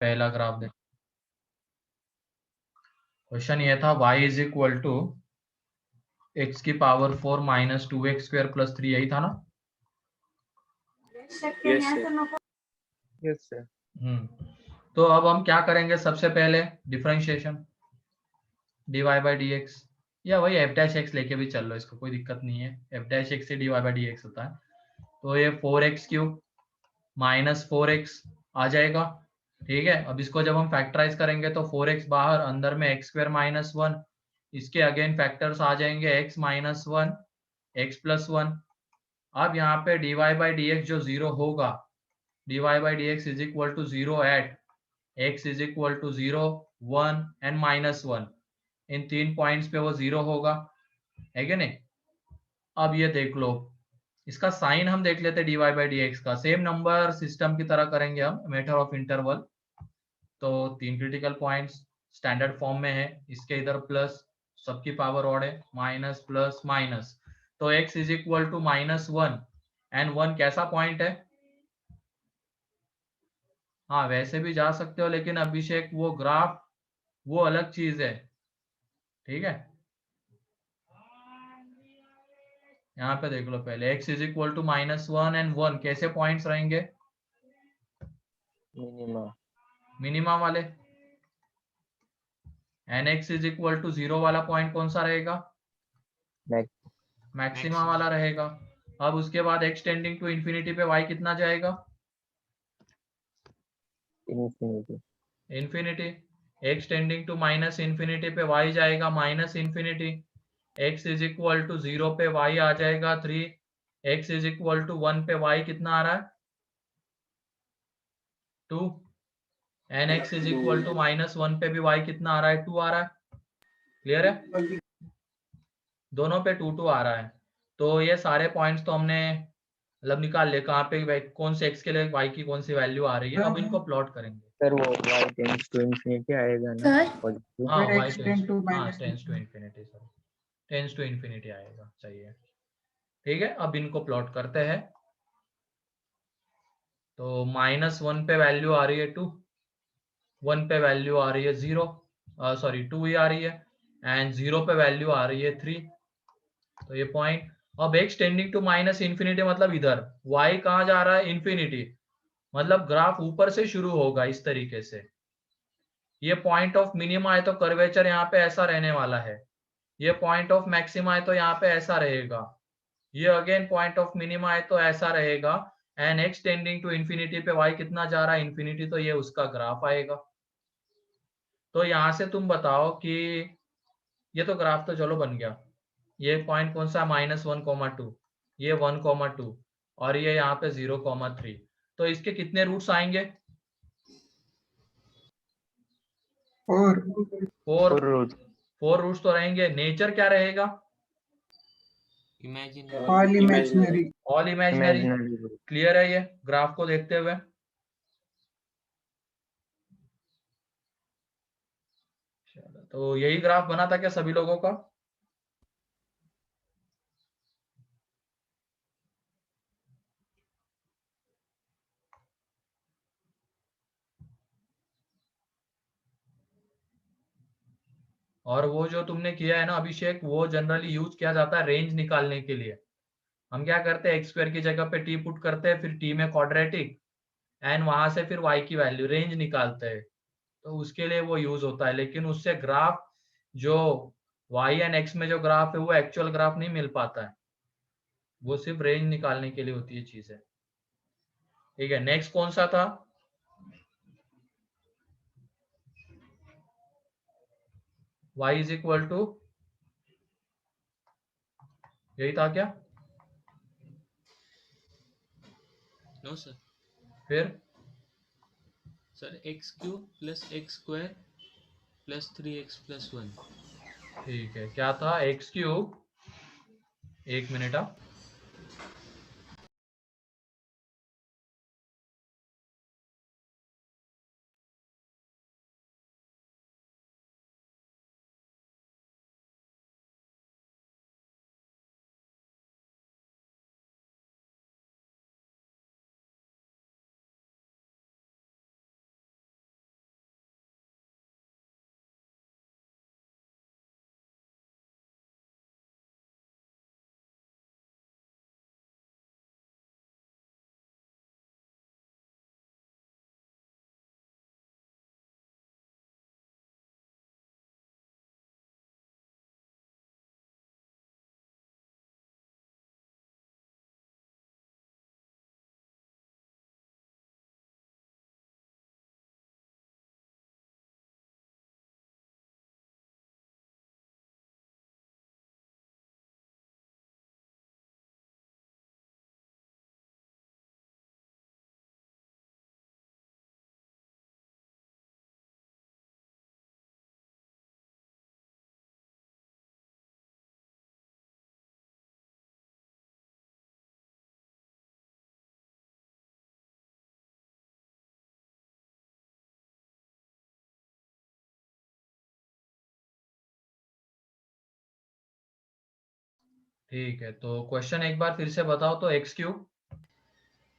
पहला ग्राफ देख, क्वेश्चन ये था y is equal to x की power 4 minus 2x square plus 3, यही था ना? Yes sir. तो अब हम क्या करेंगे, सबसे पहले differentiation dy by D X, या वही एफ डैश एक्स लेके भी चल लो, इसको कोई दिक्कत नहीं है, एफ डैश एक्स से dy बाई डी एक्स होता है। तो ये 4x क्यूब माइनस 4x आ जाएगा, ठीक है। अब इसको जब हम फैक्टराइज करेंगे तो 4x बाहर, अंदर में x स्क्वायर माइनस 1, इसके अगेन फैक्टर्स आ जाएंगे x माइनस 1, x प्लस 1। अब यहाँ पे dy बाई डी एक्स जो जीरो होगा, dy by D X is equal to zero at x is equal to 0, 1 and minus 1, in 3 points पे वो zero होगा, है कि नहीं? अब ये देख लो, इसका साइन हम देख लेते dy बाई डी एक्स का, सेम नंबर सिस्टम की तरह करेंगे हम, मेथड ऑफ इंटरवल। तो 3 क्रिटिकल पॉइंट्स स्टैंडर्ड फॉर्म में है, इसके इधर प्लस, सबकी पावर ऑड है, माइनस प्लस माइनस, तो x is equal to minus 1 and 1 कैसा पॉइंट है? हाँ वैसे भी जा सकते हो, लेकिन अभिषेक वो ग्राफ वो अलग चीज है, ठीक है। यहाँ पे देख लो पहले, x is equal to minus 1 and 1 कैसे पॉइंट्स रहेंगे? मिनिमम। मिनिमम वाले। And X is equal to 0 वाला पॉइंट कौन सा रहेगा? मैक्सिमा वाला रहेगा। अब उसके बाद x टेंडिंग टू इंफिनिटी पे y कितना जाएगा? Infinity. Infinity. x tending to minus infinity पे y जाएगा minus infinity. x is equal to 0 पे y आ जाएगा 3, x इज इक्वल टू 1 पे y कितना आ रहा है? 2, and X is equal to minus 1 पे भी y कितना आ रहा है? 2 आ रहा है। क्लियर है? दोनों पे 2 2 आ रहा है। तो ये सारे पॉइंट्स तो हमने मतलब निकाल ले, कहाँ पे कौन से x के लिए y की कौन सी वैल्यू आ रही है। अब इनको प्लॉट करेंगे सर वो y टेंड्स टू इन्फिनिटी आएगा ना? पॉजिटिव। हाँ y tends to infinity, sir tends to infinity आएगा, सही है, ठीक है। अब इनको प्लॉट करते हैं। तो माइनस 1 पे वैल्यू आ रही है 2, 1 पे वैल्यू आ रही है 0, सॉरी 2 ही आ रही है, एंड 0 पे वैल्यू आ रही है 3, तो ये पॉइंट। अब x tending to minus infinity मतलब इधर y कहाँ जा रहा है? इंफिनिटी, मतलब ग्राफ ऊपर से शुरू होगा इस तरीके से। ये पॉइंट ऑफ मिनिमा है तो कर्वेचर यहाँ पे ऐसा रहने वाला है, ये पॉइंट ऑफ मैक्सिमा है तो यहाँ पे ऐसा रहेगा, ये अगेन पॉइंट ऑफ मिनिमा है तो ऐसा रहेगा, and x tending to infinity पे y कितना जा रहा है? इंफिनिटी, तो ये उसका ग्राफ आएगा। तो यहाँ से तुम बताओ कि ये तो ग्राफ तो चलो बन गया, ये पॉइंट कौन सा? -1, 2, ये 1, 2, और ये यहाँ पे 0, 3, तो इसके कितने रूट्स आएंगे? 4 4 रूट्स तो रहेंगे। नेचर क्या रहेगा? All imaginary. All imaginary. Clear है ये ग्राफ को देखते हुए? तो यही ग्राफ बना था क्या सभी लोगों का? और वो जो तुमने किया है ना अभिषेक, वो जनरली यूज किया जाता है रेंज निकालने के लिए। हम क्या करते हैं, एक्स स्क्वायर की जगह पे टी पुट करते हैं, फिर टी में क्वाड्रेटिक, एंड वहां से फिर वाई की वैल्यू रेंज निकालते हैं, तो उसके लिए वो यूज होता है। लेकिन उससे ग्राफ जो वाई एंड एक्स में जो ग्राफ है वो एक्चुअल ग्राफ नहीं मिल पाता है, वो सिर्फ रेंज निकालने के लिए होती है चीजें, ठीक है। नेक्स्ट कौन सा था? y इज इक्वल टू, यही था क्या? नो सर, फिर sir x cube plus x square plus 3x plus 1। ठीक है, क्या था? एक्स क्यूब, एक मिनट। ठीक है, तो क्वेश्चन एक बार फिर से बताओ तो x cube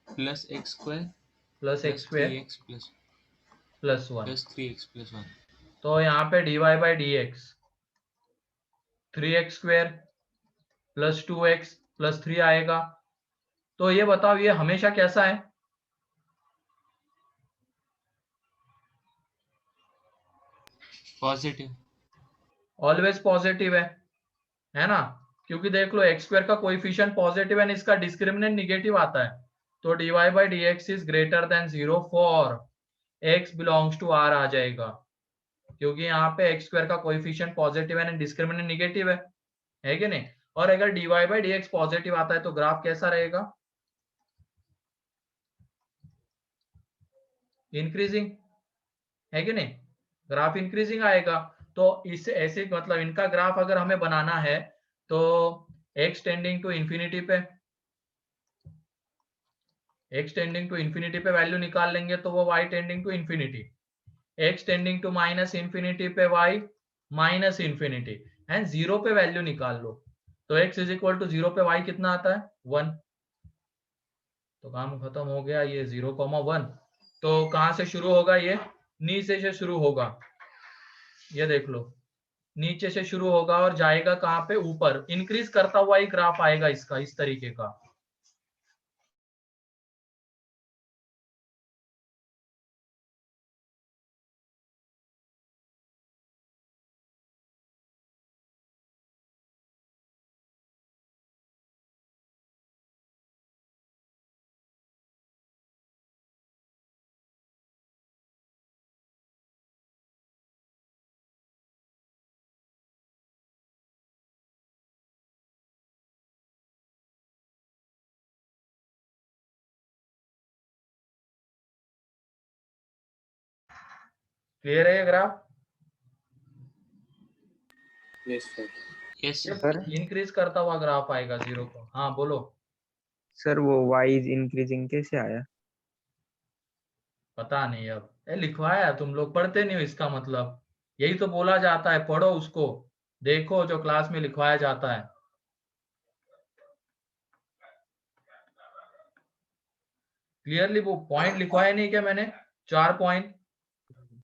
plus x square plus x plus three square x plus 1, plus 3x plus 1। तो यहाँ पे dy by D x 3x square plus 2x plus 3 आएगा। तो ये बताओ ये हमेशा कैसा है? पॉजिटिव। ऑलवेज पॉजिटिव है ना? क्योंकि देख लो एक्स स्क्वायर का कोएफिशिएंट पॉजिटिव है, इसका डिस्क्रिमिनेंट निगेटिव आता है। तो dy by D X is greater than 0 for x belongs to r आ जाएगा, क्योंकि यहाँ पे एक्स स्क्वायर का कोएफिशिएंट पॉजिटिव है, डिस्क्रिमिनेंट निगेटिव है कि नहीं? और अगर dy by D X positive आता है तो ग्राफ कैसा रहेगा? इंक्रीजिंग, है कि नहीं? ग्राफ इंक्रीजिंग आएगा। तो इस ऐसे मतलब इनका ग्राफ अगर हमें बनाना है तो x टेंडिंग टू इंफिनिटी पे वैल्यू निकाल लेंगे तो वो y tending to infinity, x tending to minus infinity पे y माइनस इंफिनिटी, एंड 0 पे वैल्यू निकाल लो। तो x इज इक्वल टू 0 पे y कितना आता है? 1। तो काम खत्म हो गया, ये 0,1। तो कहां से शुरू होगा? ये नीचे से शुरू होगा, ये देख लो नीचे से शुरू होगा और जाएगा कहां पे? ऊपर। इंक्रीज करता हुआ ही ग्राफ आएगा इसका, इस तरीके का। क्लियर है ये graph? Yes sir. Yes sir increase करता हुआ ग्राफ आएगा 0 को। हाँ बोलो। सर वो y इज इंक्रीजिंग कैसे आया? पता नहीं, अब लिखवाया, तुम लोग पढ़ते नहीं हो, इसका मतलब यही तो बोला जाता है, पढ़ो उसको, देखो जो क्लास में लिखवाया जाता है। क्लियरली वो पॉइंट लिखवाया नहीं क्या मैंने? 4 पॉइंट,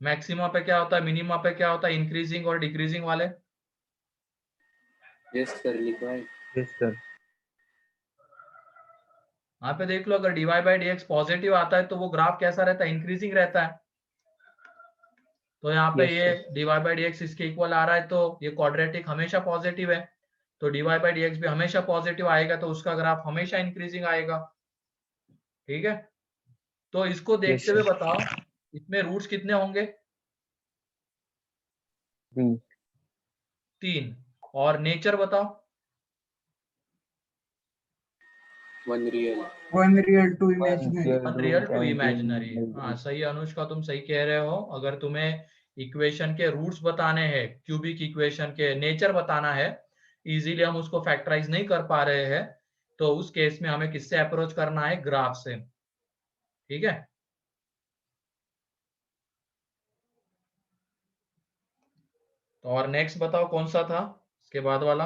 मैक्सिमा पे क्या होता है, मिनिमा पे क्या होता है, इंक्रीजिंग और डिक्रीजिंग वाले। यस सर लिखवाए। Yes sir. यहाँ पे देख लो, अगर dy by D X positive आता है तो वो ग्राफ कैसा रहता है? इंक्रीजिंग रहता है। तो यहाँ पे Yes, ये sir. dy by D x इसके इक्वल आ रहा है, तो ये क्वाड्रेटिक हमेशा पॉजिटिव है, तो dy बाई डी एक्स भी हमेशा पॉजिटिव आएगा, तो उसका ग्राफ हमेशा इंक्रीजिंग आएगा। ठीक है, तो इसको Yes, देखते हुए sir. बताओ इसमें रूट्स कितने होंगे? 3. 3। और नेचर बताओ? 1 real. 1 real, 2 1 imaginary. real, one 2 real 2 imaginary. imaginary. हाँ सही अनुष्का, तुम सही कह रहे हो। अगर तुम्हें इक्वेशन के रूट्स बताने हैं, क्यूबिक इक्वेशन के नेचर बताना है, इजीली हम उसको फैक्टराइज नहीं कर पा रहे हैं, तो उस केस में हमें किससे अप्रोच करना है? ग्राफ से। ठीक है, तो और नेक्स्ट बताओ कौन सा था इसके बाद वाला?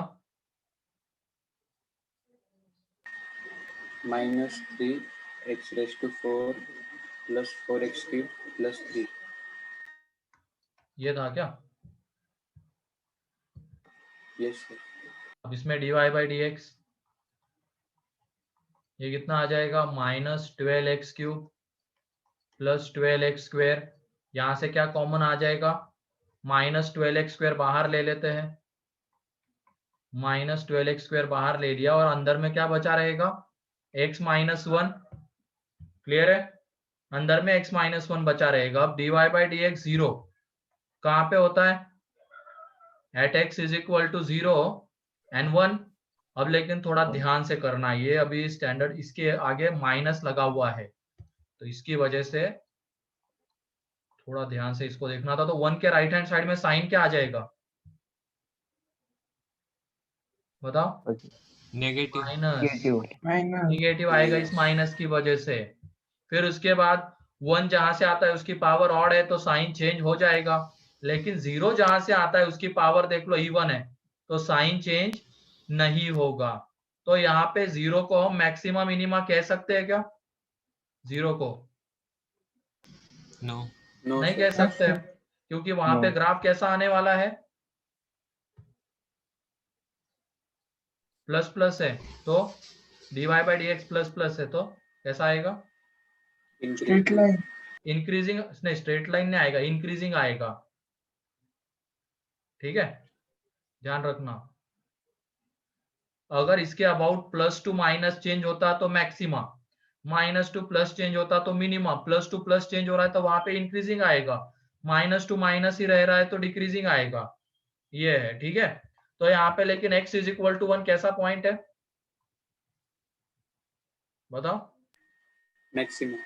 -3 x raised to 4 plus 4x cube plus 3. ये था क्या? Yes, sir. अब इसमें dy बाई डी एक्स ये कितना आ जाएगा? -12x cube plus 12x square. यहां से क्या कॉमन आ जाएगा? -12x स्क्वेयर बाहर ले लेते हैं, -12x स्क्वेयर बाहर ले लिया, और अंदर में क्या बचा रहेगा? x minus 1। क्लियर है? अंदर में x माइनस 1 बचा रहेगा। अब dy बाई डी एक्स 0 कहां पे होता है? At x is equal to 0 and 1। अब लेकिन थोड़ा ध्यान से करना, ये अभी स्टैंडर्ड इसके आगे माइनस लगा हुआ है, तो इसकी वजह से थोड़ा ध्यान से इसको देखना था। तो 1 के राइट हैंड साइड में साइन क्या आ जाएगा? बताओ। नेगेटिव। माइनस। Minus. निगेटिव आएगा इस माइनस की वजह से। फिर उसके बाद 1 जहां से आता है उसकी पावर ऑड है तो साइन चेंज हो जाएगा, लेकिन 0 जहां से आता है उसकी पावर देख लो इवन है, तो साइन चेंज नहीं होगा। तो यहाँ पे 0 को हम मैक्सिमा मिनिमा कह सकते हैं क्या? 0 को नो नो नहीं सर, कह सकते हैं, क्योंकि वहां पे No. ग्राफ कैसा आने वाला है? प्लस प्लस है, तो dy by D x plus plus है, तो कैसा आएगा? Straight line. इंक्रीजिंग नहीं, स्ट्रेट लाइन नहीं आएगा, इंक्रीजिंग आएगा। ठीक है, ध्यान रखना। अगर इसके about plus two minus change होता तो maxima, minus two plus change होता तो minima, plus two plus change हो रहा है तो वहां पे इंक्रीजिंग आएगा, माइनस टू माइनस ही रह रहा है तो डिक्रीजिंग आएगा। ये है, ठीक है। तो यहाँ पे लेकिन x इज इक्वल टू 1 कैसा पॉइंट है बताओ? Maximum,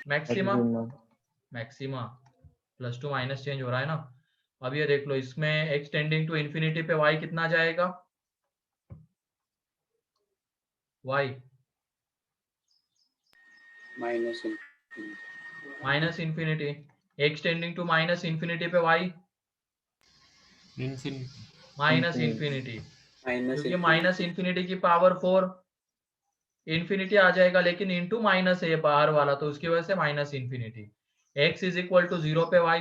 maxima, Maximum. Maxima plus two minus change हो रहा है ना। अब ये देख लो, इसमें x टेंडिंग टू इंफिनिटी पे y कितना जाएगा? y minus minus infinity, x tending to minus infinity पे y infinity minus Infinity. Infinity, minus क्योंकि माइनस इंफिनिटी की पावर 4 इंफिनिटी आ जाएगा, लेकिन इंटू माइनस है ये बाहर वाला, तो उसकी वजह से minus infinity. x is equal to 0 पे y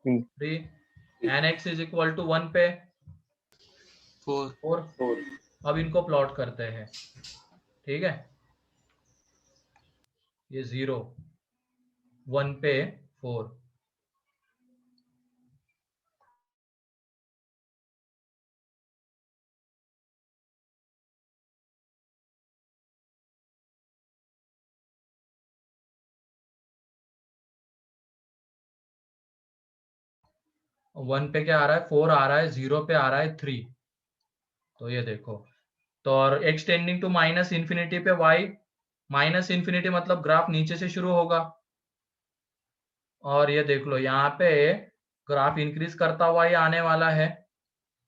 3 and x is equal to 1 पे 4 4। 4, अब इनको प्लॉट करते हैं, ठीक है। ये 0 1 पे 4, वन पे क्या आ रहा है? 4 आ रहा है, 0 पे आ रहा है 3। तो ये देखो, तो और x tending to minus infinity पे y, माइनस इंफिनिटी मतलब ग्राफ नीचे से शुरू होगा, और ये देख लो यहाँ पे ग्राफ इंक्रीज करता हुआ ही आने वाला है।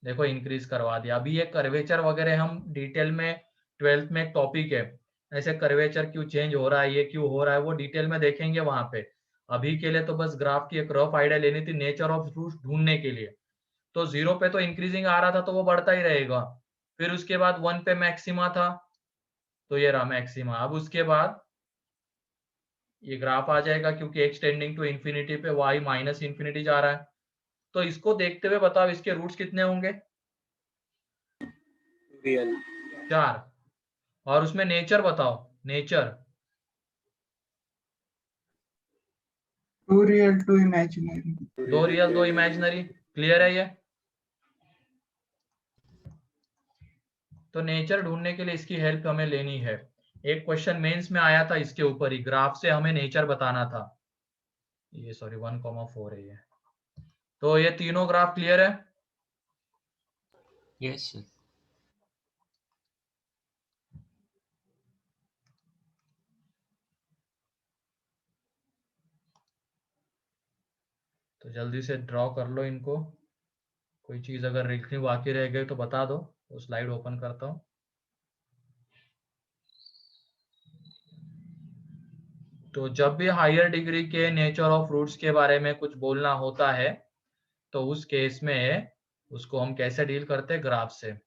देखो इंक्रीज करवा दिया। अभी ये कर्वेचर वगैरह हम डिटेल में 12th में एक टॉपिक है, ऐसे कर्वेचर क्यों चेंज हो रहा है, ये क्यों हो रहा है, वो डिटेल में देखेंगे वहां पे। अभी के लिए तो बस ग्राफ की एक रफ आइडिया लेनी थी नेचर ऑफ रूट्स ढूंढने के लिए। तो 0 पे तो इंक्रीजिंग आ रहा था तो वो बढ़ता ही रहेगा, फिर उसके बाद 1 पे मैक्सिमा था, तो ये रहा मैक्सिमा। अब उसके बाद ये ग्राफ आ जाएगा, क्योंकि x टेंडिंग टू इंफिनिटी पे y माइनस इंफिनिटी जा रहा है। तो इसको देखते हुए बताओ इसके रूट्स कितने होंगे? रियल, 4। और उसमें नेचर बताओ, nature 2 real, 2 imaginary. 2 real 2 imaginary. Clear है ये? तो नेचर ढूंढने के लिए इसकी हेल्प हमें लेनी है। एक क्वेश्चन मेंस में आया था इसके ऊपर ही, ग्राफ से हमें नेचर बताना था। ये सॉरी 1,4 है ये। तो ये तीनों ग्राफ क्लियर है? यस सर तो जल्दी से ड्रॉ कर लो इनको। कोई चीज अगर लिखनी बाकी रह गई तो बता दो, वो स्लाइड ओपन करता हूँ। तो जब भी हायर डिग्री के नेचर ऑफ फ्रूट्स के बारे में कुछ बोलना होता है, तो उस केस में उसको हम कैसे डील करते हैं? ग्राफ से।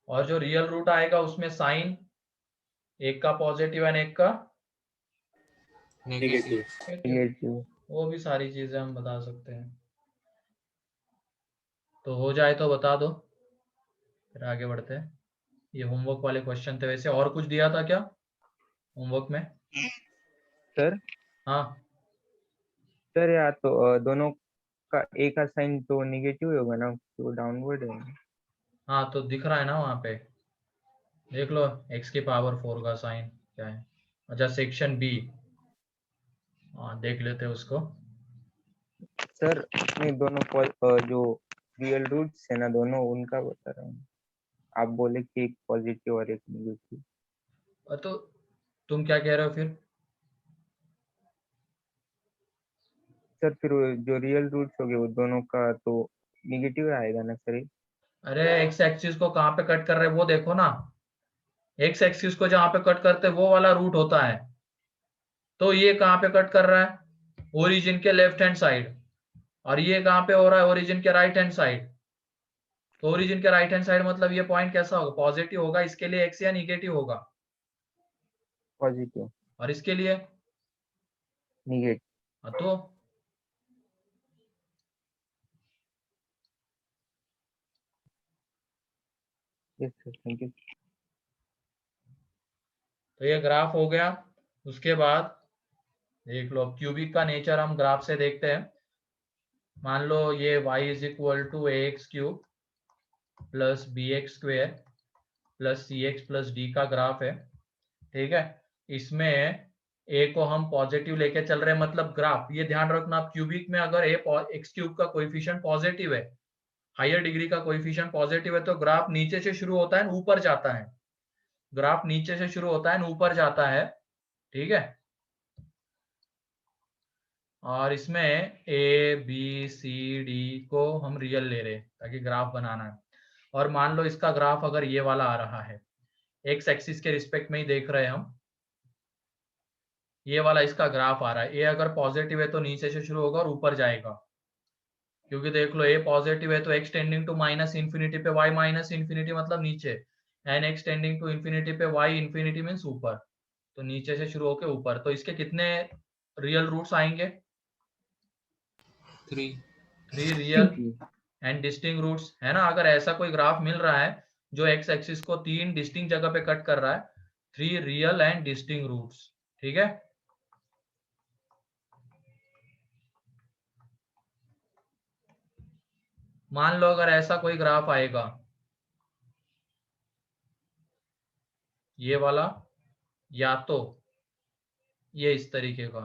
और जो रियल रूट आएगा उसमें साइन एक का पॉजिटिव एंड एक का नेगेटिव Negative. वो भी सारी चीजें हम बता सकते हैं। तो हो जाए तो बता दो, फिर आगे बढ़ते हैं। ये होमवर्क वाले क्वेश्चन थे। वैसे और कुछ दिया था क्या होमवर्क में? सर हाँ सर या तो दोनों का एक का साइन तो निगेटिव ही होगा ना, तो डाउनवर्ड है। हाँ, तो दिख रहा है ना वहां पे, देख लो x की पावर 4 का साइन क्या है। अच्छा सेक्शन बी, हाँ देख लेते हैं उसको। सर नहीं, दोनों जो रियल रूट्स है ना दोनों, उनका बता रहा हूँ। आप बोले कि एक पॉजिटिव और एक निगेटिव। तो तुम क्या कह रहे हो फिर? सर फिर वो जो रियल रूट्स हो गए वो दोनों का तो निगेटिव आएगा ना सर? अरे एक्स एक्सिस को कहाँ पे कट कर रहे हैं वो देखो ना। एक्स एक्सिस को जहां पे कट करते हैं वो वाला रूट होता है। तो ये कहां पे कट कर रहा है? ओरिजिन के लेफ्ट हैंड साइड। और ये कहां पे हो रहा है? ओरिजिन के राइट हैंड साइड। तो ओरिजिन के राइट हैंड साइड मतलब ये पॉइंट कैसा होगा? पॉजिटिव होगा। इसके लिए एक्स या निगेटिव होगा? पॉजिटिव। और इसके लिए? निगेटिव। तो यस सर, थैंक यू। तो ये ग्राफ हो गया। उसके बाद देख लो, क्यूबिक का नेचर हम ग्राफ से देखते हैं। मान लो ये y is equal to A X cube plus B X square plus C X plus D का ग्राफ है। ठीक है, इसमें a को हम पॉजिटिव लेके चल रहे हैं, मतलब ग्राफ, ये ध्यान रखना, क्यूबिक में अगर एक्स क्यूब का कोएफिशिएंट पॉजिटिव है, हायर डिग्री का कोएफिशिएंट पॉजिटिव है, तो ग्राफ नीचे से शुरू होता है, ऊपर जाता है। ग्राफ नीचे से शुरू होता है, ऊपर जाता है। ठीक है, और इसमें ए बी सी डी को हम रियल ले रहे हैं ताकि ग्राफ बनाना है। और मान लो इसका ग्राफ अगर ये वाला आ रहा है, एक्स एक्सिस के रिस्पेक्ट में ही देख रहे हैं हम, ये वाला इसका ग्राफ आ रहा है। ए अगर पॉजिटिव है तो नीचे से शुरू होगा और ऊपर जाएगा, क्योंकि देख लो ए पॉजिटिव है तो x tending to minus infinity पे वाई माइनस इंफिनिटी मतलब नीचे, and x tending to infinity पे वाई इंफिनिटी मीन्स ऊपर। तो नीचे से शुरू होकर ऊपर, तो इसके कितने रियल रूट्स आएंगे? 3 रियल एंड डिस्टिंक्ट रूट्स, है ना। अगर ऐसा कोई ग्राफ मिल रहा है जो एक्स एक्सिस को 3 डिस्टिंक्ट जगह पे कट कर रहा है, 3 रियल एंड डिस्टिंक्ट रूट्स। ठीक है, मान लो अगर ऐसा कोई ग्राफ आएगा, ये वाला, या तो ये इस तरीके का,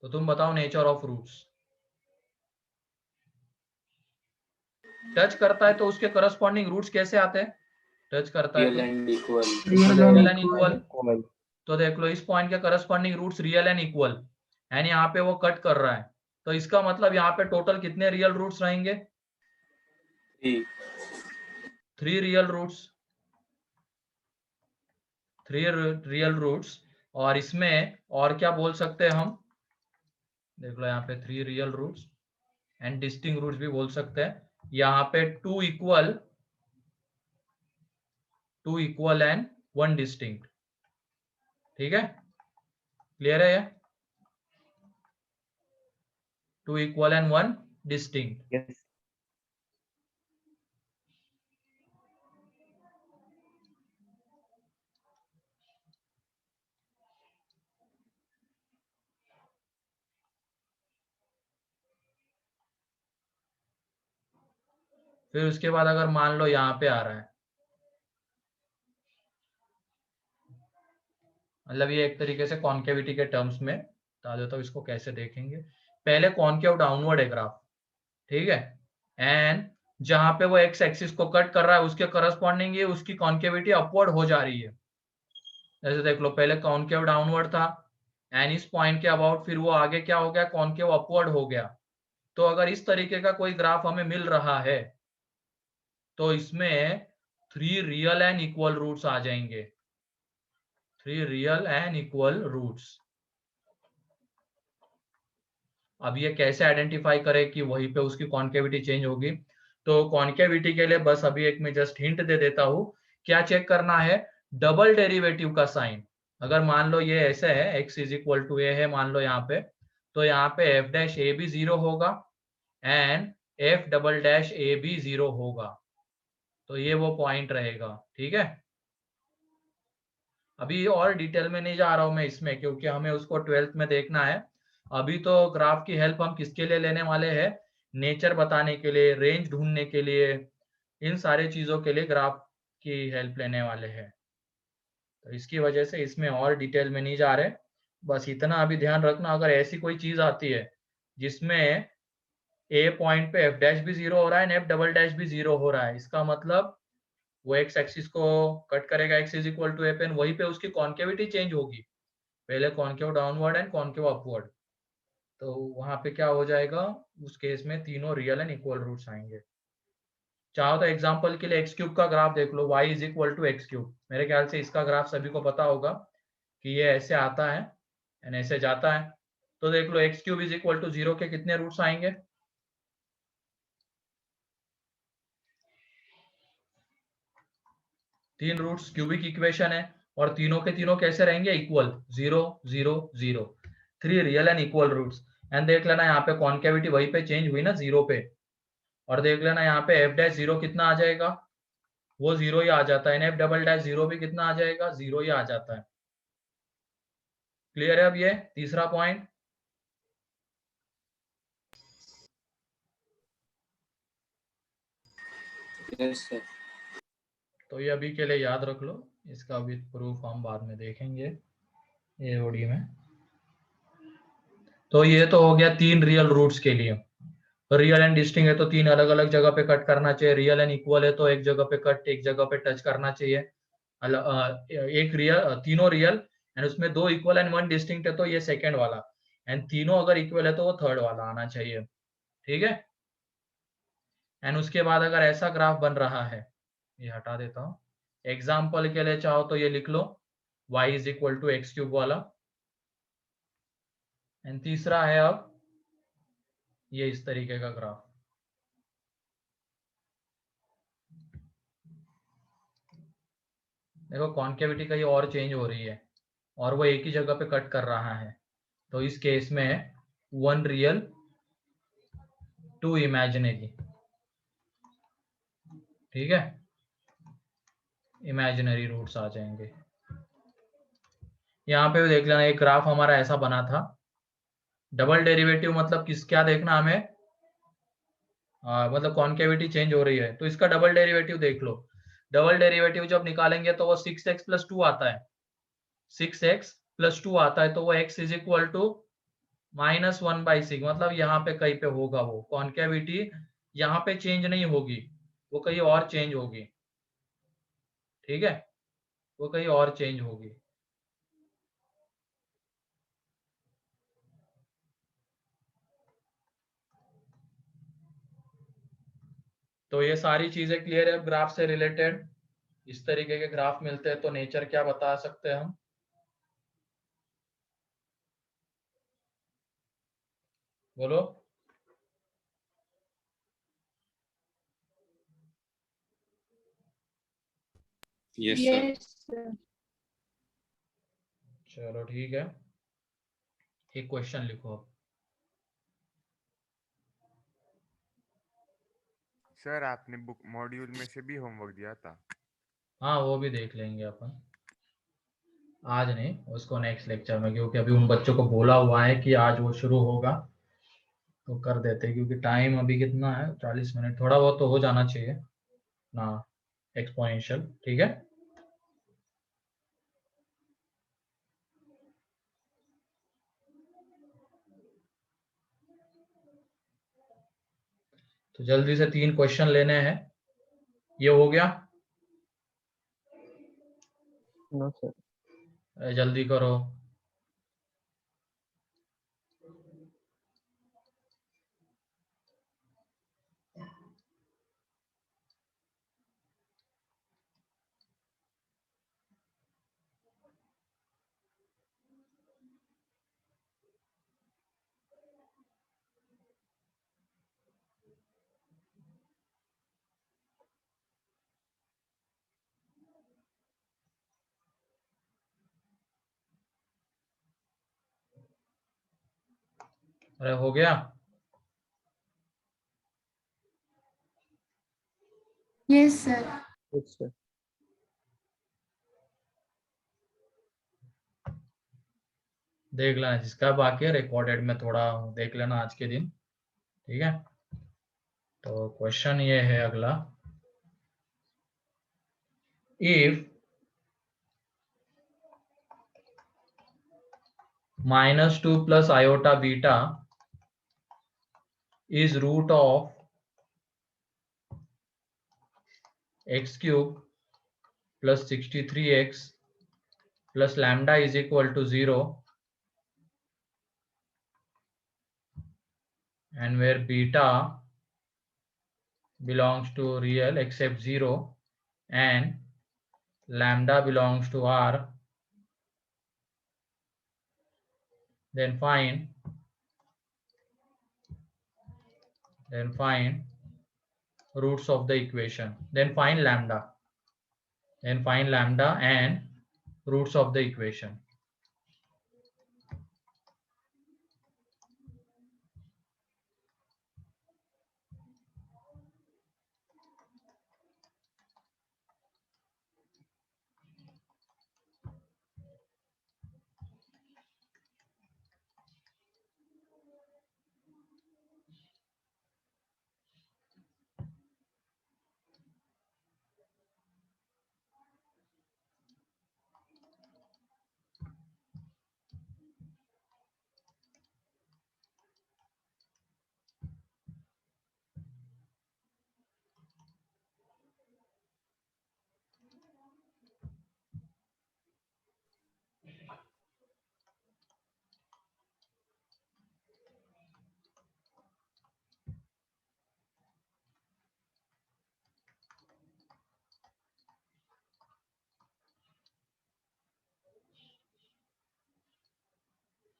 तो तुम बताओ नेचर ऑफ रूट्स। टच करता है तो उसके करस्पॉन्डिंग रूट्स कैसे आते हैं? टच करता है रियल तो and equal. Real and equal. Equal. तो देख लो इस पॉइंट के corresponding roots real and equal, and यहाँ पे वो कट कर रहा है, तो इसका मतलब यहाँ पे टोटल कितने रियल रूट्स रहेंगे? 3 रियल रूट्स, 3 रियल रूट्स। और इसमें और क्या बोल सकते हैं हम? देख लो यहाँ पे 3 real roots and distinct roots भी बोल सकते हैं। यहाँ पे 2 इक्वल एंड 1 डिस्टिंक्ट। ठीक है, क्लियर है ये? 2 इक्वल एंड 1 डिस्टिंक्ट। यस। फिर उसके बाद अगर मान लो यहाँ पे आ रहा है, मतलब ये एक तरीके से कॉन्केविटी के टर्म्स में बता देता हूँ इसको कैसे देखेंगे। पहले कॉन्केव डाउनवर्ड है ग्राफ, ठीक है, एंड जहां पे वो एक्स एक्सिस को कट कर रहा है उसके करस्पॉन्डिंग ये उसकी कॉन्केविटी अपवर्ड हो जा रही है। जैसे देख लो पहले कॉन्केव डाउनवर्ड था, एंड इस पॉइंट के अबाउट फिर वो आगे क्या हो गया? कॉन्केव अपवर्ड हो गया। तो अगर इस तरीके का कोई ग्राफ हमें मिल रहा है तो इसमें 3 रियल एंड इक्वल रूट्स आ जाएंगे, 3 रियल एंड इक्वल रूट्स। अब ये कैसे आइडेंटिफाई करें कि वहीं पे उसकी कॉन्केविटी चेंज होगी? तो कॉन्केविटी के लिए बस अभी एक मैं जस्ट हिंट दे देता हूं। क्या चेक करना है? डबल डेरिवेटिव का साइन। अगर मान लो ये ऐसे है, x इज इक्वल टू ए है मान लो यहाँ पे, तो यहाँ पे एफ डैश ए भी 0 होगा एंड एफ डबल डैश ए भी 0 होगा। तो ये वो पॉइंट रहेगा। ठीक है, अभी और डिटेल में नहीं जा रहा हूं मैं इसमें, क्योंकि हमें उसको 12th में देखना है। अभी तो ग्राफ की हेल्प हम किसके लिए लेने वाले हैं? नेचर बताने के लिए, रेंज ढूंढने के लिए, इन सारे चीजों के लिए ग्राफ की हेल्प लेने वाले हैं। तो इसकी वजह से इसमें और डिटेल में नहीं जा रहे। बस इतना अभी ध्यान रखना, अगर ऐसी कोई चीज आती है जिसमें ए पॉइंट पे एफ डैश भी 0 हो रहा है एफ डबल डैश भी 0 हो रहा है, इसका मतलब वो एक्स एक्सिस को कट करेगा, x is equal to f, n वहीं पे उसकी कॉन्केविटी चेंज होगी, पहले concave downward and concave upward. तो वहां पे क्या हो जाएगा? उस केस में तीनों रियल एंड इक्वल रूट्स आएंगे। चाहो तो एग्जांपल के लिए एक्स क्यूब का ग्राफ देख लो, y is equal to x cube. मेरे ख्याल से इसका ग्राफ सभी को पता होगा कि ये ऐसे आता है एंड ऐसे जाता है। तो देख लो x cube is equal to 0 के कितने रूट्स आएंगे? 3 रूट्स। क्यूबिक इक्वेशन है और तीनों के तीनों कैसे रहेंगे? Equal, 0 0 0, 3 real and equal roots. And देख लेना यहाँ पे कॉन्केविटी वहीं पे चेंज हुई ना, 0 पे। और देख लेना यहाँ पे एफ डैश 0 कितना आ जाएगा? वो 0 ही आ जाता है। एफ डबल डैश 0 भी कितना आ जाएगा? 0 ही आ जाता है। क्लियर है? अब ये तीसरा पॉइंट। Yes, sir. तो ये अभी के लिए याद रख लो, इसका विद प्रूफ हम बाद में देखेंगे एओडी में। तो ये तो हो गया 3 रियल रूट्स के लिए। रियल एंड डिस्टिंक्ट है तो 3 अलग अलग जगह पे कट करना चाहिए। रियल एंड इक्वल है तो एक जगह पे कट, एक जगह पे टच करना चाहिए। एक रियल, तीनों रियल एंड उसमें 2 इक्वल एंड 1 डिस्टिंक्ट है तो ये सेकंड वाला, एंड तीनों अगर इक्वल है तो वो थर्ड वाला आना चाहिए। ठीक है। एंड उसके बाद अगर ऐसा ग्राफ बन रहा है, ये हटा देता हूं, एग्जाम्पल के लिए चाहो तो ये लिख लो y is equal to x cube वाला। एंड तीसरा है अब ये इस तरीके का ग्राफ। देखो कॉन्केविटी कहीं और चेंज हो रही है और वो एक ही जगह पे कट कर रहा है। तो इस केस में 1 रियल 2 इमेजिनरी। ठीक है, इमेजिनरी रूट्स आ जाएंगे। यहाँ पे भी देख लेना एक ग्राफ हमारा ऐसा बना था। डबल डेरिवेटिव मतलब किस, क्या देखना हमें? मतलब कॉन्केविटी चेंज हो रही है तो इसका डबल डेरिवेटिव देख लो। डबल डेरिवेटिव जब निकालेंगे तो वो 6x प्लस 2 आता है। 6x प्लस 2 आता है तो वो x इज इक्वल टू -1/6, मतलब यहाँ पे कहीं पे होगा वो कॉन्केविटी, यहाँ पे चेंज नहीं होगी, वो कहीं और चेंज होगी। ठीक है, वो कहीं और चेंज होगी। तो ये सारी चीजें क्लियर है ग्राफ से रिलेटेड। इस तरीके के ग्राफ मिलते हैं तो नेचर क्या बता सकते हैं हम? बोलो। Yes, sir. sir. चलो ठीक है, एक क्वेश्चन लिखो अब। सर आपने बुक मॉड्यूल में से भी होमवर्क दिया था? हाँ वो भी देख लेंगे अपन, आज नहीं, उसको नेक्स्ट लेक्चर में, क्योंकि अभी उन बच्चों को बोला हुआ है कि आज वो शुरू होगा तो कर देते, क्योंकि टाइम अभी कितना है, 40 मिनट, थोड़ा बहुत तो हो जाना चाहिए ना एक्सपोनेंशियल। ठीक है, तो जल्दी से 3 क्वेश्चन लेने हैं। ये हो गया? No sir. अरे जल्दी करो। अरे हो गया? Yes, sir. Yes sir. देख लेना जिसका बाकी है, रिकॉर्डेड में थोड़ा देख लेना आज के दिन। ठीक है, तो क्वेश्चन ये है अगला, if -2 plus iota beta is root of x cube plus 63x plus lambda is equal to 0, and where beta belongs to real except 0 and lambda belongs to R, then find roots of the equation, then find lambda and roots of the equation.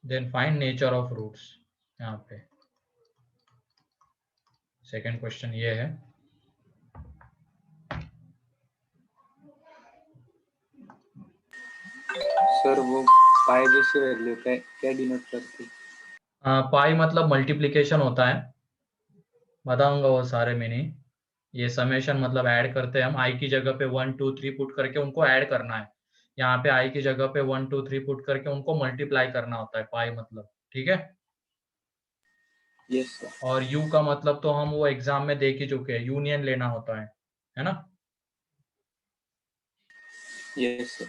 Then find nature of roots. यहाँ पे second question ये है. Sir वो पाई जैसी value क्या denote करती है? पाई मतलब मल्टीप्लिकेशन होता है, बताऊंगा वो सारे मीनिंग. ये समेशन मतलब ऐड करते हैं हम, आई की जगह पे 1 2 3 पुट करके उनको ऐड करना है. यहाँ पे आई की जगह पे 1 2 3 पुट करके उनको मल्टीप्लाई करना होता है पाई मतलब. ठीक है. Yes sir. और यू का मतलब तो हम वो एग्जाम में देख ही चुके हैं, यूनियन लेना होता है ना. Yes sir.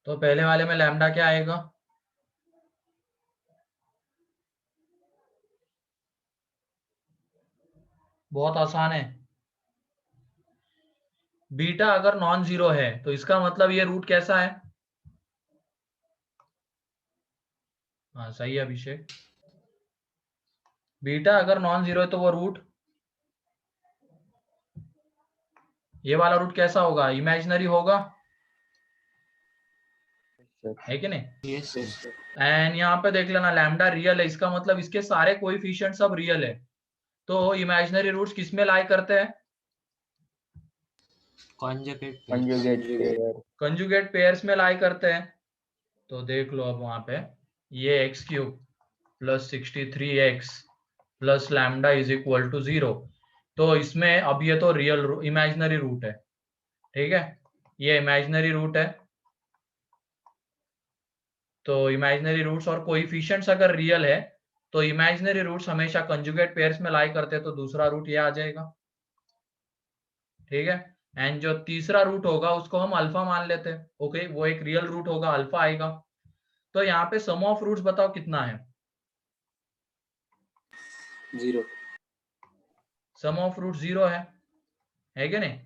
तो पहले वाले में लैम्डा क्या आएगा? बहुत आसान है. बीटा अगर नॉन जीरो है तो इसका मतलब ये रूट कैसा है? हाँ सही है अभिषेक. बीटा अगर नॉन जीरो है तो वो रूट, ये वाला रूट कैसा होगा? इमेजिनरी होगा, है कि नहीं? Yes yes sir. Sir. And यहाँ पे देख लेना लैम्डा रियल है, इसका मतलब इसके सारे कोएफिशिएंट सब रियल है. तो इमेजिनरी रूट्स किस में लाई करते हैं? कॉन्जुगेट कंजुगेट पेयर्स में लाई करते हैं. तो देख लो अब वहां पे ये x cube plus 63x plus lambda is equal to 0. तो इसमें अब ये तो रियल इमेजिनरी रूट है. ठीक है, ये इमेजिनरी रूट है. तो इमेजिनरी रूट्स और कोएफिशिएंट्स अगर रियल है तो इमेजिनरी रूट्स हमेशा कंजुगेट पेयर्स में लाई करते हैं, तो दूसरा रूट ये आ जाएगा. ठीक है. एंड जो तीसरा रूट होगा उसको हम अल्फा मान लेते हैं. ओके, वो एक रियल रूट होगा, अल्फा आएगा. तो यहाँ पे सम ऑफ रूट्स बताओ कितना है? 0. सम ऑफ रूट 0 है कि नहीं?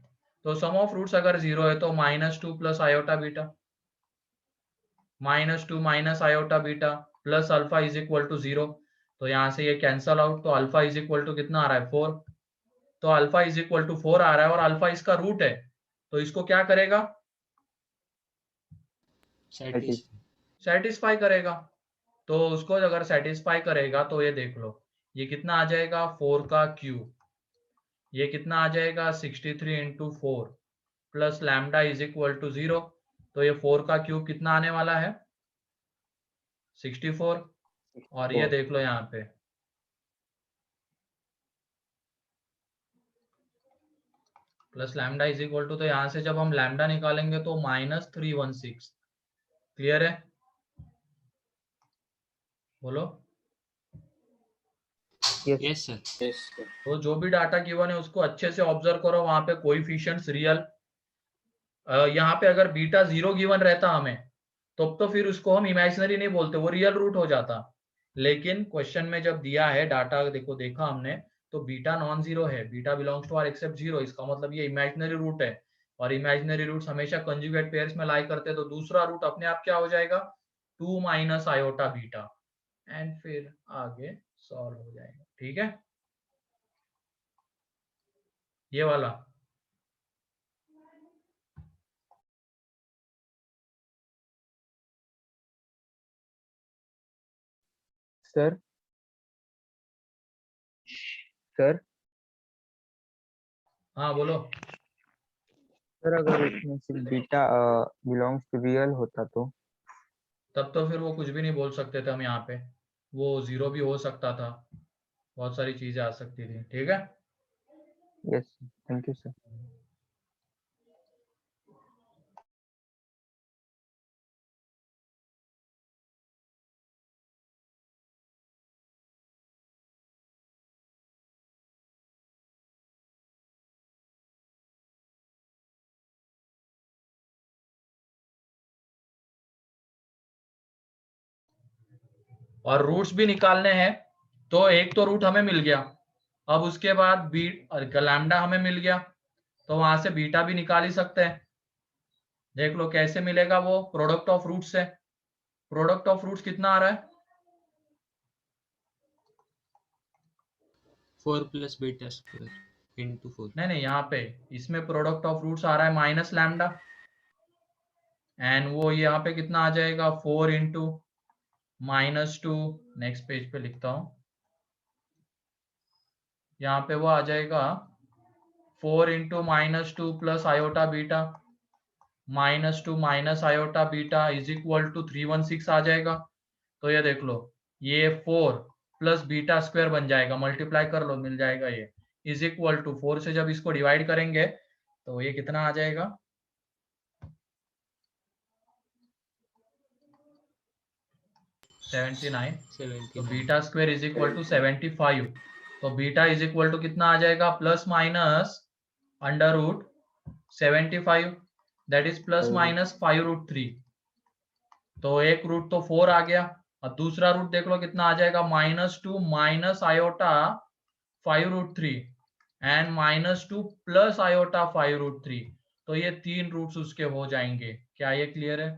तो सम ऑफ रूट्स अगर 0 है तो -2 plus iota beta, -2 minus iota beta plus alpha is equal to 0. तो यहाँ से ये कैंसल आउट, तो अल्फा इज इक्वल टू कितना आ रहा है? 4. तो अल्फा इज इक्वल टू 4 आ रहा है और अल्फा इसका रूट है, तो इसको क्या करेगा? सेटिस्फाई करेगा. तो उसको अगर सेटिस्फाई करेगा तो ये देख लो, ये कितना आ जाएगा? 4 का क्यूब. ये कितना आ जाएगा? 63 into 4 plus lambda is equal to 0. तो ये 4 का क्यूब कितना आने वाला है? 64. और ये देख लो यहाँ पे plus lambda is equal to, तो यहाँ से जब हम लैम्डा निकालेंगे तो -316. क्लियर है? बोलो. Yes yes sir. yes sir. तो जो भी डाटा गिवन है उसको अच्छे से ऑब्जर्व करो, वहां पे कोएफिशिएंट्स रियल, यहाँ पे अगर बीटा 0 गिवन रहता हमें तो फिर उसको हम इमेजिनरी नहीं बोलते, वो रियल रूट हो जाता। लेकिन क्वेश्चन में जब दिया है डाटा, देखा हमने तो बीटा नॉन जीरो है, beta belongs to R except zero, इसका मतलब ये इमेजिनरी रूट है, और इमेजिनरी रूट्स हमेशा कंजुगेट पेयर्स में लाई करते हैं, तो दूसरा रूट अपने आप क्या हो जाएगा, 2 माइनस आयोटा बीटा, एंड फिर आगे सॉल्व हो जाएगा। ठीक है, ये वाला। सर। सर हाँ बोलो। सर अगर उसमें सिर्फ बीटा बिलोंग्स टू रियल होता तो? तब तो फिर वो कुछ भी नहीं बोल सकते थे हम यहाँ पे, वो जीरो भी हो सकता था, बहुत सारी चीजें आ सकती थी। ठीक है, यस, थैंक यू सर। और रूट्स भी निकालने हैं, तो एक तो रूट हमें मिल गया, अब उसके बाद बी लैम्डा हमें मिल गया, तो वहां से बीटा भी निकाल ही सकते हैं। देख लो कैसे मिलेगा, वो प्रोडक्ट ऑफ रूट से, प्रोडक्ट ऑफ रूट्स कितना आ रहा है, 4 प्लस बीटा स्क्वायर इंटू 4। नहीं नहीं, यहाँ पे इसमें प्रोडक्ट ऑफ रूट्स आ रहा है माइनस लैम्डा, एंड वो यहाँ पे कितना आ जाएगा, 4 इंटू -2, नेक्स्ट पेज पे लिखता हूं, यहाँ पे वो आ जाएगा 4 into -2 plus iota beta, -2 minus iota beta is equal to 316 आ जाएगा। तो ये देख लो, ये 4 प्लस बीटा स्क्वायर बन जाएगा, मल्टीप्लाई कर लो मिल जाएगा, ये इज इक्वल टू 4 से जब इसको डिवाइड करेंगे तो ये कितना आ जाएगा, 79। तो 79। Beta square is equal to 75, तो बीटा इज इक्वल टू कितना आ जाएगा, plus minus under root 75, that is plus minus 5√3। तो एक रूट तो 4 आ गया, और दूसरा रूट देख लो कितना आ जाएगा, -2 minus iota 5√3 and -2 plus iota 5√3। तो ये 3 रूट्स उसके हो जाएंगे। क्या ये क्लियर है?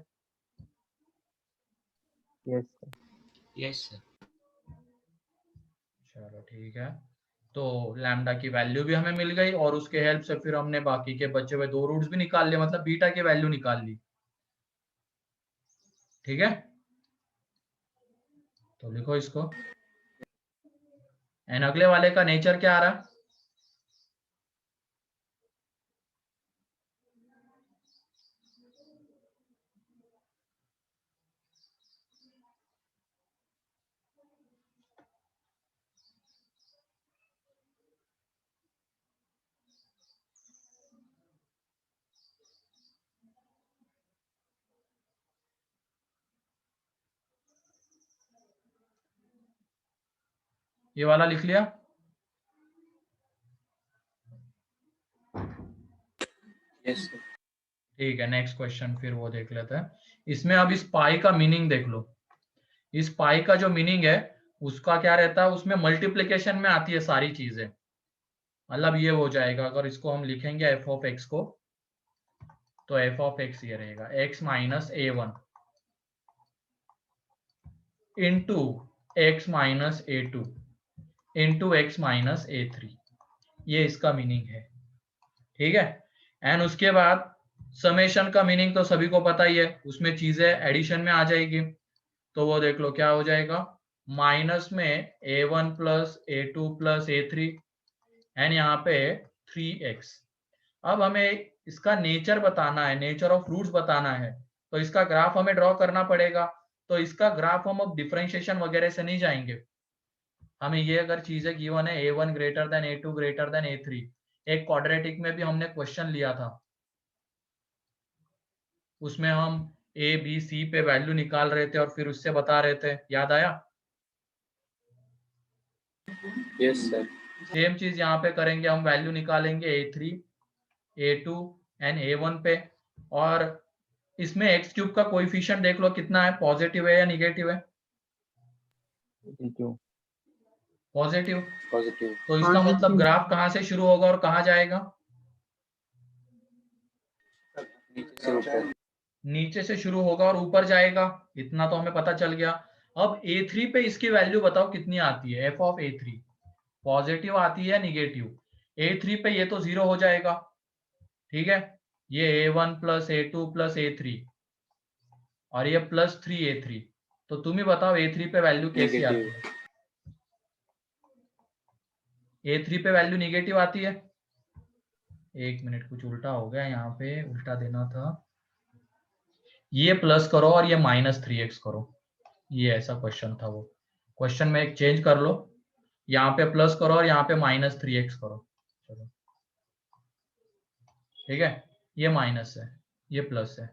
Yes sir. Yes sir. चलो ठीक है, तो लैम्डा की वैल्यू भी हमें मिल गई, और उसके हेल्प से फिर हमने बाकी के बचे हुए 2 रूट्स भी निकाल लिए, मतलब बीटा की वैल्यू निकाल ली। ठीक है, तो लिखो इसको, एंड अगले वाले का नेचर क्या आ रहा है, ये वाला लिख लिया। Yes sir. ठीक है, नेक्स्ट क्वेश्चन फिर वो देख लेते हैं। इसमें अब इस पाई का मीनिंग देख लो, इस पाई का जो मीनिंग है उसका क्या रहता है, उसमें मल्टीप्लीकेशन में आती है सारी चीजें, मतलब ये हो जाएगा, अगर इसको हम लिखेंगे एफ ऑफ एक्स को, तो एफ ऑफ एक्स ये रहेगा x minus a1 into x minus a2 into x minus a3, ये इसका मीनिंग है। ठीक है, एंड उसके बाद समेशन का मीनिंग तो सभी को पता ही है, उसमें चीजें एडिशन में आ जाएगी, तो वो देख लो क्या हो जाएगा, माइनस में a1 plus a2 plus a3 and यहाँ पे 3x। अब हमें इसका नेचर बताना है, नेचर ऑफ रूट्स बताना है, तो इसका ग्राफ हमें ड्रॉ करना पड़ेगा। तो इसका ग्राफ हम अब डिफरेंशिएशन वगैरह से नहीं जाएंगे, हमें ये अगर चीजें गिवन है a1 greater than a2 greater than a3, एक क्वाड्रेटिक में भी हमने क्वेश्चन लिया था, उसमें हम a b c पे वैल्यू निकाल रहे थे और फिर उससे बता रहे थे, याद आया? Yes sir. सेम चीज यहाँ पे करेंगे, हम वैल्यू निकालेंगे A3, A2 एंड A1 पे, और इसमें एक्स क्यूब का कोएफिशिएंट देख लो कितना है, पॉजिटिव है या निगेटिव है? पॉजिटिव। पॉजिटिव। पॉजिटिव। तो इसका मतलब ग्राफ कहाँ से शुरू होगा और कहाँ जाएगा? नीचे से ऊपर। नीचे से शुरू होगा और ऊपर जाएगा, इतना तो हमें पता चल गया। अब A3 पे इसकी वैल्यू बताओ कितनी आती है, f ऑफ A3 पॉजिटिव आती है निगेटिव? A3 पे ये तो 0 हो जाएगा, ठीक है, ये A1 plus A2 plus A3 और ये प्लस 3A3, तो तुम ही बताओ A3 पे वैल्यू कैसी आती नेगेटिव। है? A3 पे वैल्यू निगेटिव आती है। एक मिनट, कुछ उल्टा हो गया यहाँ पे, उल्टा देना था, ये प्लस करो और ये -3x करो, ये ऐसा क्वेश्चन था वो। क्वेश्चन में एक चेंज कर लो, यहाँ पे प्लस करो और यहाँ पे -3x करो। चलो ठीक है, ये माइनस है ये प्लस है,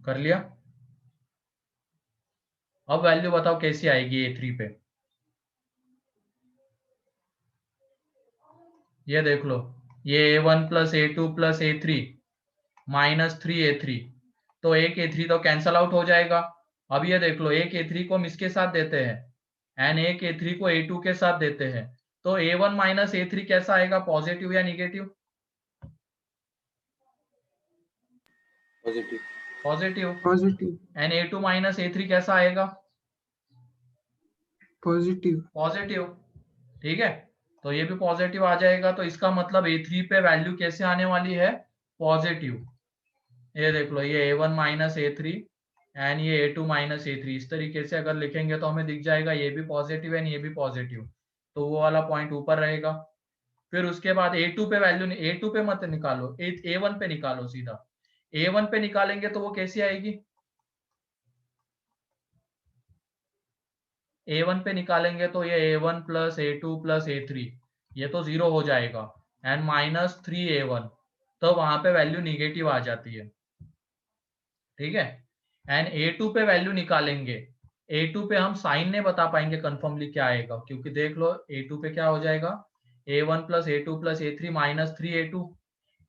कर लिया। अब वैल्यू बताओ कैसी आएगी A3 पे? ये देख लो, ये A1 plus A2 plus A3 -3A3, तो एक A3 तो कैंसल आउट हो जाएगा। अब ये देख लो, एक A3 को हम इसके साथ देते हैं एंड एक A3 को A2 के साथ देते हैं, तो A1 माइनस A3 कैसा आएगा, पॉजिटिव या negative? Positive. Positive. Positive. And A2 minus A3 कैसा आएगा? पॉजिटिव। पॉजिटिव, ठीक है, तो ये भी पॉजिटिव आ जाएगा, तो इसका मतलब A3 पे वैल्यू कैसे आने वाली है, पॉजिटिव। ये देख लो, ये A1 माइनस A3 एंड ये A2 माइनस A3, इस तरीके से अगर लिखेंगे तो हमें दिख जाएगा ये भी पॉजिटिव एंड ये भी पॉजिटिव, तो वो वाला पॉइंट ऊपर रहेगा। फिर उसके बाद A2 पे वैल्यू, A2 पे मत निकालो, A1 पे निकालो सीधा। A1 पे निकालेंगे तो वो कैसी आएगी? A1 पे निकालेंगे तो ये A1 plus A2 plus A3, ये तो 0 हो जाएगा एंड -3A1, तो वहां पे वैल्यू निगेटिव आ जाती है, ठीक है। एंड A2 पे वैल्यू निकालेंगे, A2 पे हम साइन नहीं बता पाएंगे कंफर्मली क्या आएगा, क्योंकि देख लो A2 पे क्या हो जाएगा, A1 plus A2 plus A3 -3A2,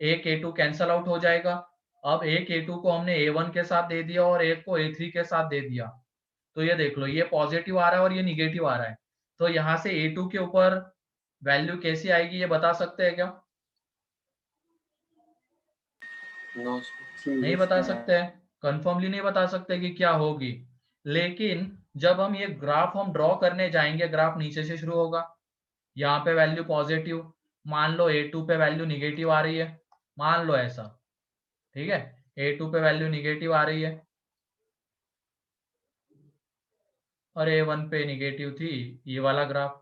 एक A2 कैंसल आउट हो जाएगा। अब एक A2 को हमने A1 के साथ दे दिया और एक को A3 के साथ दे दिया, तो ये देख लो, ये पॉजिटिव आ रहा है और ये निगेटिव आ रहा है, तो यहाँ से A2 के ऊपर वैल्यू कैसी आएगी ये बता सकते हैं क्या? नो। नहीं बता सकते हैं, कंफर्मली नहीं बता सकते कि क्या होगी, लेकिन जब हम ये ग्राफ हम ड्रॉ करने जाएंगे, ग्राफ नीचे से शुरू होगा, यहाँ पे वैल्यू पॉजिटिव, मान लो A2 पे वैल्यू निगेटिव आ रही है, मान लो ऐसा, ठीक है, A2 पे वैल्यू निगेटिव आ रही है और A1 पे निगेटिव थी, ये वाला ग्राफ,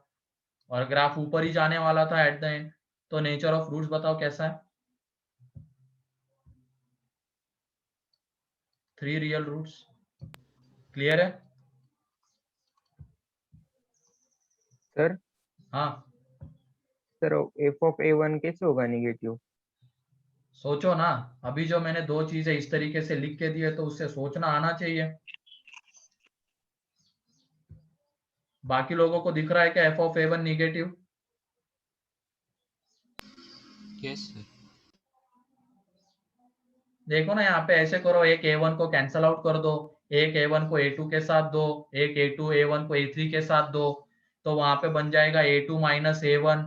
और ग्राफ ऊपर ही जाने वाला था एट द एंड, तो नेचर ऑफ रूट्स बताओ कैसा है? 3 रियल रूट्स, क्लियर है? सर हाँ, सर f(a1) कैसे होगा निगेटिव? सोचो ना, अभी जो मैंने दो चीजें इस तरीके से लिख के दी है तो उससे सोचना आना चाहिए। बाकी लोगों को दिख रहा है क्या f(a1) निगेटिव? Yes sir. देखो ना, यहाँ पे ऐसे करो, एक A1 को कैंसल आउट कर दो, एक A1 को A2 के साथ दो, एक A2 A1 को A3 के साथ दो, तो वहां पे बन जाएगा A2 minus A1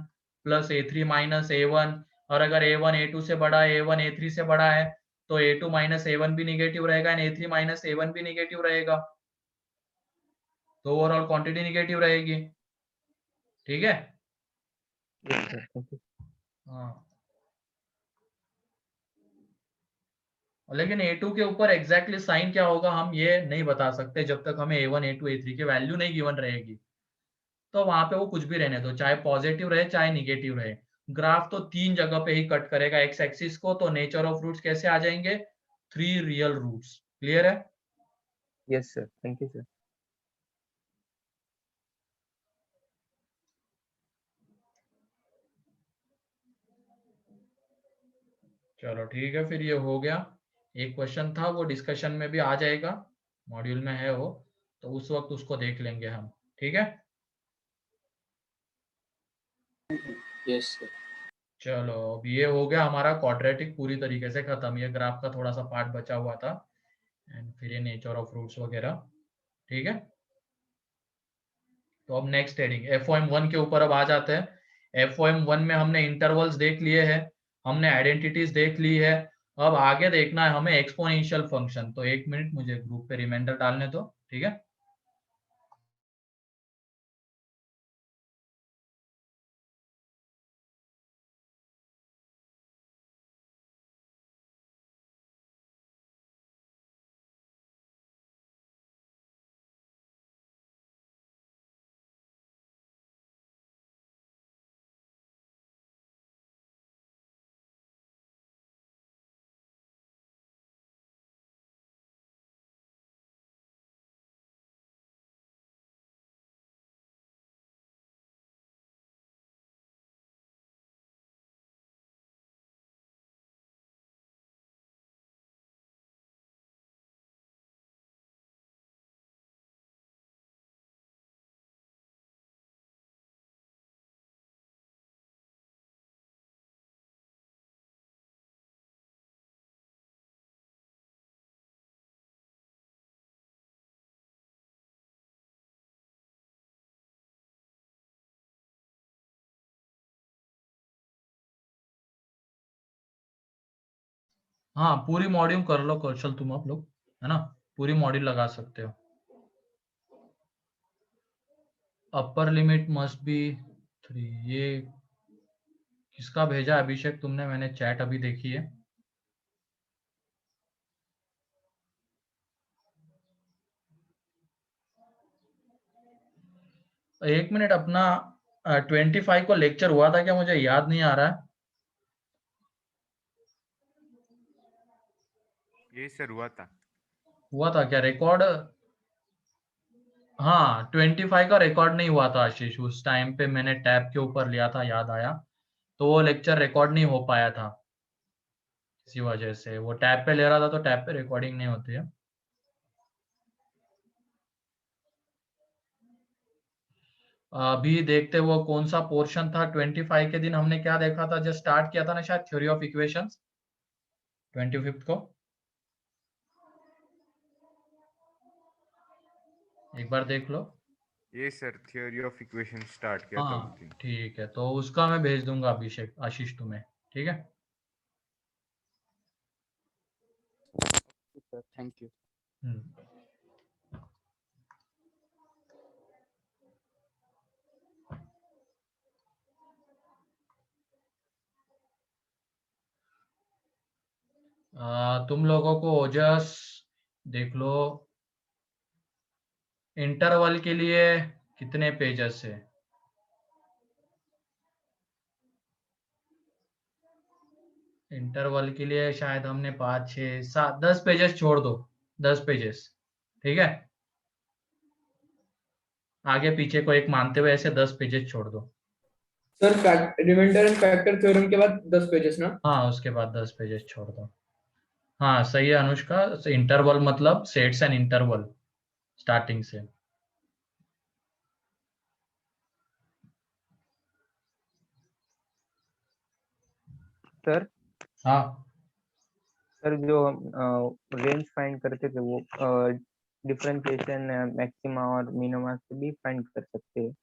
plus A3 minus A1, और अगर A1 A2 से बड़ा है, A1 A3 से बड़ा है, तो A2 माइनस A1 भी निगेटिव रहेगा एंड A3 माइनस A1 भी निगेटिव रहेगा, तो ओवरऑल क्वांटिटी निगेटिव रहेगी, ठीक है। Yes, sir. Thank you. हाँ, लेकिन A2 के ऊपर एग्जैक्टली साइन क्या होगा हम ये नहीं बता सकते जब तक हमें A1 A2 A3 की वैल्यू नहीं गिवन रहेगी, तो वहां पे वो कुछ भी रहने दो, चाहे पॉजिटिव रहे चाहे निगेटिव रहे, ग्राफ तो तीन जगह पे ही कट करेगा एक्स एक्सिस को, तो नेचर ऑफ रूट्स कैसे आ जाएंगे, 3 रियल रूट्स, क्लियर है? Yes, sir. Thank you, sir. चलो ठीक है, फिर ये हो गया। एक क्वेश्चन था वो डिस्कशन में भी आ जाएगा, मॉड्यूल में है वो, तो उस वक्त उसको देख लेंगे हम, ठीक है। Yes sir. चलो अब ये हो गया हमारा क्वाड्रेटिक पूरी तरीके से खत्म। ये ग्राफ का थोड़ा सा पार्ट बचा हुआ था एंड फिर ये नेचर ऑफ फ्रूट्स वगैरह। ठीक है, तो अब नेक्स्ट हेडिंग FOM1 के ऊपर अब आ जाते हैं। FOM1 में हमने इंटरवल्स देख लिए हैं, हमने आइडेंटिटीज देख ली है। अब आगे देखना है हमें एक्सपोनेंशियल फंक्शन। तो 1 मिनट मुझे ग्रुप पे रिमाइंडर डालने दो। ठीक है, हाँ पूरी मॉड्यूल कर लो कौशल तुम आप लोग, है ना, पूरी मॉड्यूल लगा सकते हो। Upper limit must be 3। ये किसका भेजा अभिषेक तुमने? मैंने चैट अभी देखी है। एक मिनट, अपना 25 को लेक्चर हुआ था क्या? मुझे याद नहीं आ रहा है। यही सर हुआ था। हुआ था क्या रिकॉर्ड? हाँ 25 का रिकॉर्ड नहीं हुआ था आशीष। उस टाइम पे मैंने टैब के ऊपर लिया था, याद आया। तो वो लेक्चर रिकॉर्ड नहीं हो पाया था, इसी वजह से। वो टैब पे ले रहा था तो टैब पे रिकॉर्डिंग नहीं होती है। अभी देखते वो कौन सा पोर्शन था। 25 के दिन हमने क्या देखा था? जब स्टार्ट किया था ना शायद, थ्योरी ऑफ इक्वेशंस 25 को। एक बार देख लो। ये sir theory of equation start किया था उस हाँ दिन। ठीक है, तो उसका मैं भेज दूंगा अभिषेक आशीष तुम्हें। ठीक है, सर थैंक यू। हम्म। तुम लोगों को ओजस देख लो। इंटरवल के लिए कितने पेजेस है? इंटरवल के लिए शायद हमने 5 6 7 10 पेजेस छोड़ दो। 10 पेजेस, ठीक है। आगे पीछे को एक मानते हुए ऐसे 10 पेजेस छोड़ दो। Sir remainder and factor theorem के बाद 10 पेजेस ना? हाँ उसके बाद 10 पेजेस छोड़ दो। हाँ सही है अनुष्का। इंटरवल मतलब सेट्स एंड इंटरवल स्टार्टिंग से। सर हाँ सर जो हम रेंज फाइंड करते थे वो डिफरेंशिएशन मैक्सिमा और मिनिमा से भी फाइंड कर सकते हैं।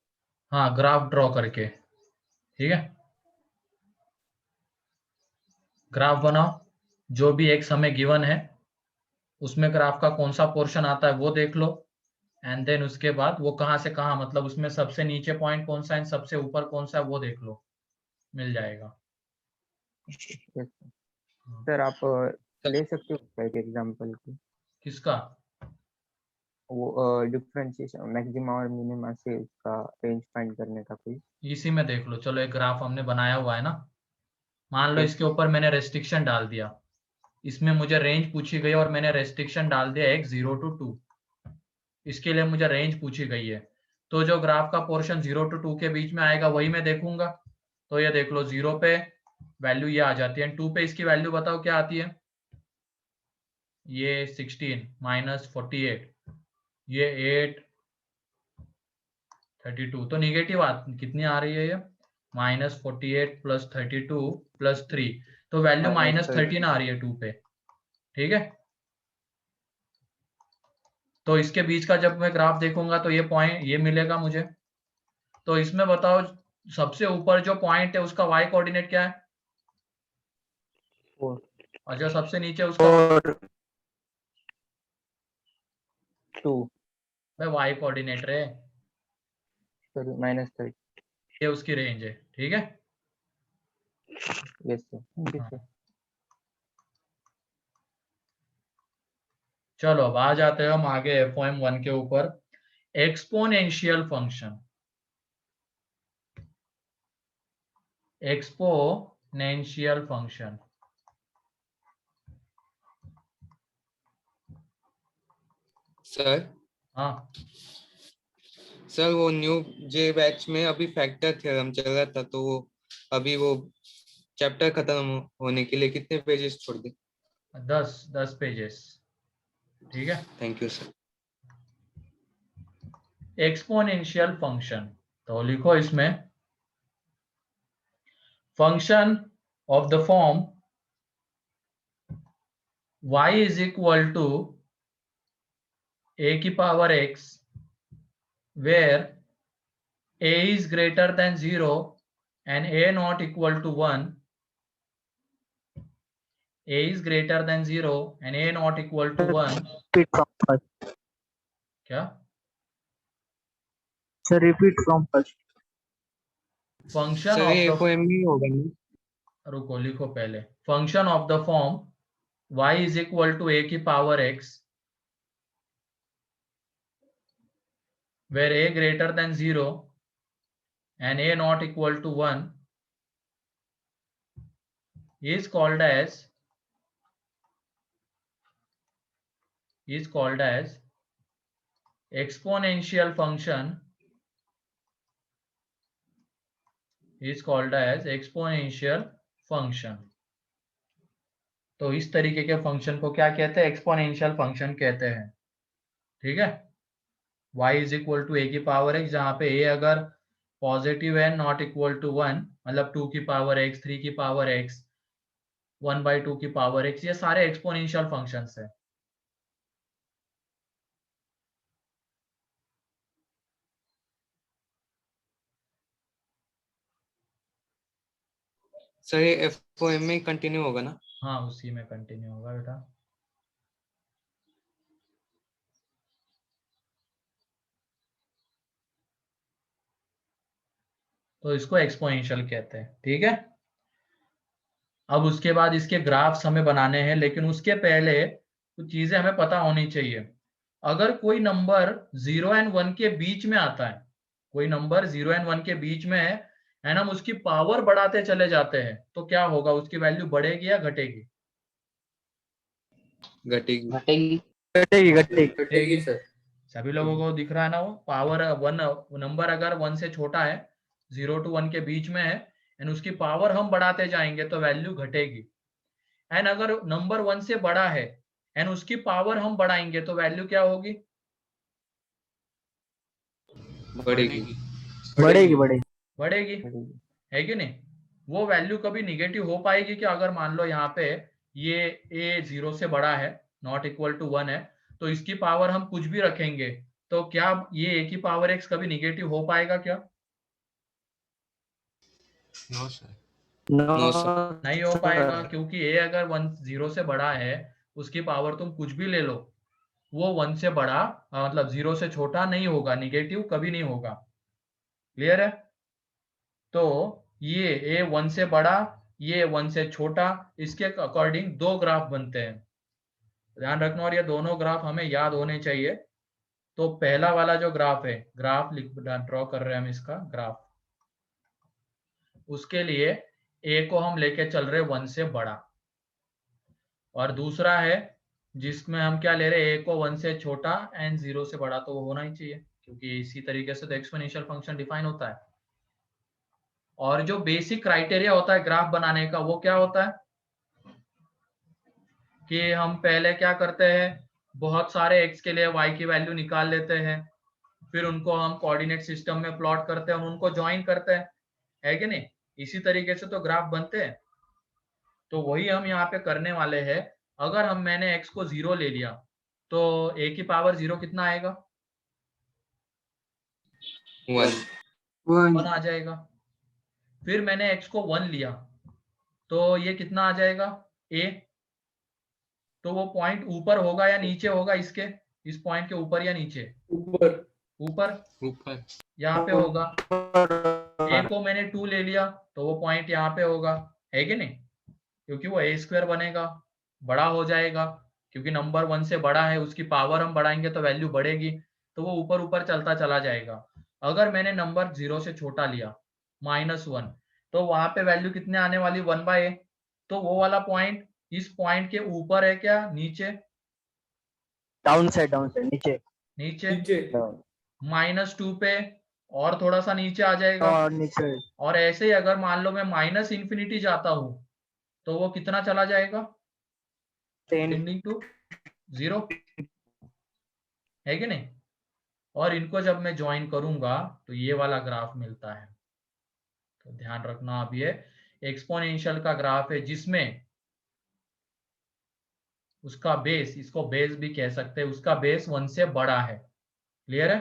हाँ ग्राफ ड्रॉ करके, ठीक है। ग्राफ बनाओ, जो भी एक्स हमें गिवन है उसमें ग्राफ का कौन सा पोर्शन आता है वो देख लो। एंड देन उसके बाद वो कहाँ से कहाँ, मतलब उसमें सबसे नीचे पॉइंट कौन सा है, सबसे ऊपर कौन सा है वो देख लो, मिल जाएगा। Yes, सर आप ले सकते हो क्या एक एग्जांपल की? किसका? वो डिफरेंशिएशन मैक्सिमा और मिनिमा से उसका रेंज फाइंड करने का कोई? इसी में देख लो। चलो एक ग्राफ हमने बनाया हुआ है ना, मान लो Yes, इसके ऊपर मैंने रेस्ट्रिक्शन डाल दिया। इसमें मुझे रेंज पूछी गई और मैंने रेस्ट्रिक्शन डाल दिया x 0 to 2। इसके लिए मुझे रेंज पूछी गई है, तो जो ग्राफ का पोर्शन 0 to 2 के बीच में आएगा वही मैं देखूंगा। तो ये देख लो 0 पे वैल्यू ये आ जाती है, 2 पे इसकी वैल्यू बताओ क्या आती है? ये 16 माइनस 48, ये 8 32। तो निगेटिव कितनी आ रही है ये? -48 + 32 + 3, तो वैल्यू -13 आ रही है 2 पे। ठीक है, तो इसके बीच का जब मैं ग्राफ देखूंगा तो ये पॉइंट ये मिलेगा मुझे। तो इसमें बताओ सबसे ऊपर जो पॉइंट है उसका y कोऑर्डिनेट क्या है, 4 और जो सबसे नीचे उसका और 2 y कोऑर्डिनेट रहे, सॉरी -30। ये उसकी रेंज है। ठीक है, यस सर, थैंक यू हाँ। सर। चलो अब आ जाते हैं हम आगे FOM1 के ऊपर, exponential function. Exponential function, sir हाँ सर वो न्यू जे बैच में अभी फैक्टर थ्योरम चल रहा था, तो वो अभी वो चैप्टर खत्म होने के लिए कितने पेजेस छोड़ दे? 10 पेजेस। ठीक है, thank you sir. Exponential function, तो लिखो इसमें function of the form y is equal to a की power x where a is greater than 0 and a not equal to 1, a is greater than 0 and a not equal to 1, repeat from first. क्या Sir, repeat from first. Function sir of ये the, FOM ही होगा ना? रुको लिखो पहले, function of the form y is equal to a की power x where a greater than 0 and a not equal to 1 is called as exponential function, is called as exponential function। तो इस तरीके के फंक्शन को क्या कहते हैं, exponential function कहते हैं। ठीक है, y is equal to a की पावर x, जहां पे a अगर पॉजिटिव है नॉट इक्वल टू 1, मतलब 2 की पावर x, 3 की पावर x, 1/2 की पावर x, ये सारे एक्सपोनेंशियल फंक्शंस है। सर ये FOM में कंटिन्यू होगा ना? हाँ उसी में कंटिन्यू होगा बेटा। तो इसको एक्सपोनेंशियल कहते हैं। ठीक है, अब उसके बाद इसके ग्राफ्स हमें बनाने हैं, लेकिन उसके पहले कुछ चीजें हमें पता होनी चाहिए। अगर कोई नंबर 0 और 1 के बीच में आता है, कोई नंबर 0 और 1 के बीच में है एंड हम उसकी पावर बढ़ाते चले जाते हैं, तो क्या होगा, उसकी वैल्यू बढ़ेगी या घटेगी? घटेगी। घटेगी। घटेगी घटेगी। घटेगी सर। सभी लोगों को दिख रहा है ना, वो पावर 1, नंबर अगर 1 से छोटा है, 0 to 1 के बीच में है एंड उसकी पावर हम बढ़ाते जाएंगे तो वैल्यू घटेगी। एंड अगर नंबर 1 से बड़ा है एंड उसकी पावर हम बढ़ाएंगे तो वैल्यू क्या होगी? बढ़ेगी। बढ़ेगी बढ़ेगी। बढ़ेगी, है कि नहीं? वो वैल्यू कभी निगेटिव हो पाएगी कि अगर मान लो यहाँ पे ये a 0 से बड़ा है, नॉट इक्वल टू 1 है, तो इसकी पावर हम कुछ भी रखेंगे, तो क्या ये a की पावर x कभी निगेटिव हो पाएगा क्या? No sir. No sir. नहीं हो पाएगा, क्योंकि a अगर 0 से बड़ा है, उसकी पावर तुम कुछ भी ले लो, वो 1 से बड़ा मतलब 0 से छोटा नहीं होगा, निगेटिव कभी नहीं होगा। क्लियर है? तो ये a 1 से बड़ा, ये 1 से छोटा, इसके अकॉर्डिंग दो ग्राफ बनते हैं। ध्यान रखना, और ये दोनों ग्राफ हमें याद होने चाहिए। तो पहला वाला जो ग्राफ है, ग्राफ ड्रॉ कर रहे हैं हम इसका ग्राफ, उसके लिए a को हम लेके चल रहे 1 से बड़ा, और दूसरा है जिसमें हम क्या ले रहे हैं, a को 1 से छोटा एंड 0 से बड़ा, तो वो होना ही चाहिए, क्योंकि इसी तरीके से तो एक्सपोनेंशियल फंक्शन डिफाइन होता है। और जो बेसिक क्राइटेरिया होता है ग्राफ बनाने का, वो क्या होता है कि हम पहले क्या करते हैं, बहुत सारे x के लिए y की वैल्यू निकाल लेते हैं, फिर उनको हम कोऑर्डिनेट सिस्टम में प्लॉट करते हैं, उनको ज्वाइन करते हैं, है कि नहीं? इसी तरीके से तो ग्राफ बनते हैं। तो वही हम यहाँ पे करने वाले हैं। अगर मैंने x को 0 ले लिया तो a की पावर 0 कितना आएगा? 1 1 आ जाएगा। फिर मैंने x को 1 लिया तो ये कितना आ जाएगा? a। तो वो पॉइंट ऊपर होगा या नीचे होगा इसके? इस पॉइंट के ऊपर या नीचे? ऊपर। ऊपर। ऊपर। यहाँ पे होगा। a को मैंने 2 ले लिया तो वो पॉइंट यहाँ पे होगा, है कि नहीं? क्योंकि वो a² बनेगा, बड़ा हो जाएगा, क्योंकि नंबर 1 से बड़ा है, उसकी पावर हम बढ़ाएंगे तो वैल्यू बढ़ेगी, तो वो ऊपर ऊपर चलता चला जाएगा। अगर मैंने नंबर 0 से छोटा लिया -1 तो वहां पे वैल्यू कितने आने वाली? 1/a। तो वो वाला पॉइंट इस पॉइंट के ऊपर है क्या नीचे? डाउन साइड नीचे। नीचे। नीचे। -2 पे और थोड़ा सा नीचे आ जाएगा। और नीचे। और ऐसे ही अगर मान लो मैं -∞ जाता हूं तो वो कितना चला जाएगा? 10 टेंडिंग टू 0, है कि नहीं? और इनको जब मैं ज्वाइन करूंगा तो ये वाला ग्राफ मिलता है। तो ध्यान रखना, अब ये एक्सपोनेंशियल का ग्राफ है जिसमें उसका बेस, इसको बेस भी कह सकते हैं, उसका बेस 1 से बड़ा है। क्लियर है?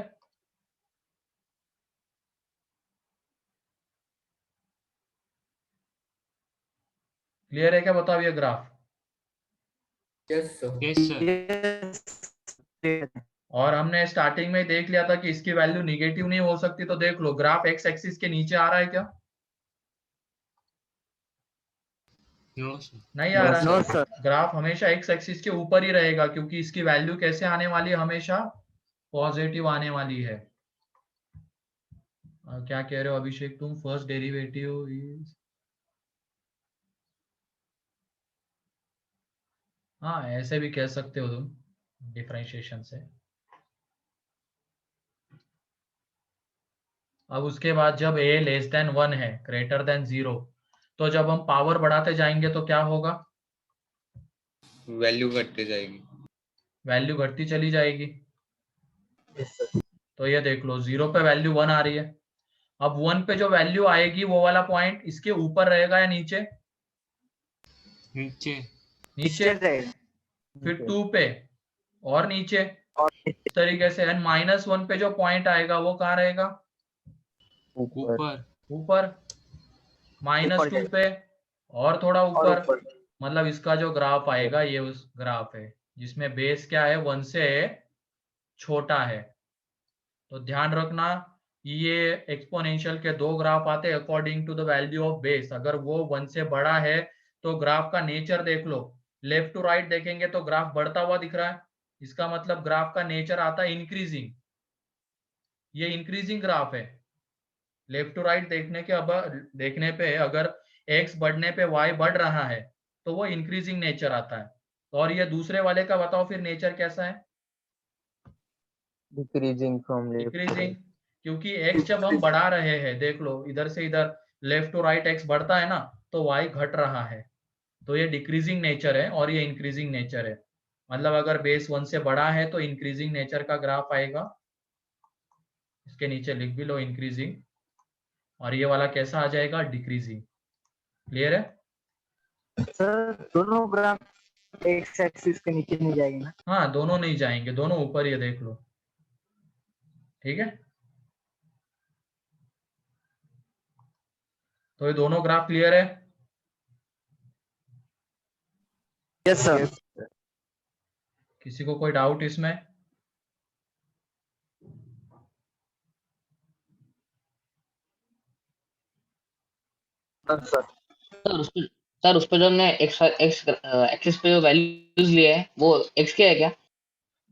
क्लियर है क्या? बताओ ये graph. Yes sir. Yes sir. yes. और हमने स्टार्टिंग में देख लिया था कि इसकी वैल्यू निगेटिव नहीं हो सकती, तो देख लो ग्राफ एक्स एक्सिस के नीचे आ रहा है क्या? No sir. नहीं आ रहा नो है। सर। ग्राफ हमेशा एक्स एक्सिस के ऊपर ही रहेगा, क्योंकि इसकी वैल्यू कैसे आने वाली है? हमेशा पॉजिटिव आने वाली है। क्या कह रहे हो अभिषेक तुम? फर्स्ट डेरिवेटिव इज, हाँ ऐसे भी कह सकते हो तुम डिफरेंशिएशन से। अब उसके बाद जब a लेस देन 1 है, ग्रेटर देन 0, तो जब हम पावर बढ़ाते जाएंगे तो क्या होगा? वैल्यू घटते जाएगी। वैल्यू घटती चली जाएगी। yes, sir. तो ये देख लो 0 पे वैल्यू 1 आ रही है। अब 1 पे जो वैल्यू आएगी वो वाला पॉइंट इसके ऊपर रहेगा या नीचे? नीचे। नीचे। side. फिर 2 पे और नीचे। और इस तरीके से। एंड -1 पे जो पॉइंट आएगा वो कहाँ रहेगा? ऊपर। ऊपर। ऊपर। -2 पे और थोड़ा और ऊपर। ऊपर। मतलब इसका जो ग्राफ आएगा ये उस ग्राफ है जिसमें बेस क्या है? 1 से छोटा है। तो ध्यान रखना, ये एक्सपोनेंशियल के दो ग्राफ आते हैं according to the value of base. अगर वो 1 से बड़ा है तो ग्राफ का नेचर देख लो, लेफ्ट टू राइट देखेंगे तो ग्राफ बढ़ता हुआ दिख रहा है, इसका मतलब ग्राफ का नेचर आता है इंक्रीजिंग। ये इंक्रीजिंग ग्राफ है। लेफ्ट टू राइट देखने पे अगर x बढ़ने पे y बढ़ रहा है तो वो इंक्रीजिंग नेचर आता है। और ये दूसरे वाले का बताओ फिर नेचर कैसा है? Decreasing from left to decreasing, right. क्योंकि x जब हम बढ़ा रहे हैं, देख लो इधर से इधर लेफ्ट टू राइट x बढ़ता है ना, तो y घट रहा है। तो ये डिक्रीजिंग नेचर है और ये इंक्रीजिंग नेचर है। मतलब अगर बेस 1 से बड़ा है तो इंक्रीजिंग नेचर का ग्राफ आएगा। इसके नीचे लिख भी लो इंक्रीजिंग। और ये वाला कैसा आ जाएगा? डिक्रीजिंग। क्लियर है? सर दोनों ग्राफ एक्स एक्सिस के नीचे नहीं जाएंगे ना? हाँ दोनों नहीं जाएंगे, दोनों ऊपर, ये देख लो। ठीक है, तो ये दोनों ग्राफ क्लियर है? Yes sir. किसी को कोई डाउट इसमें? सर सर उस पे जो हमने एक्स एक्सिस पे जो वैल्यूज लिए हैं वो एक्स के है क्या?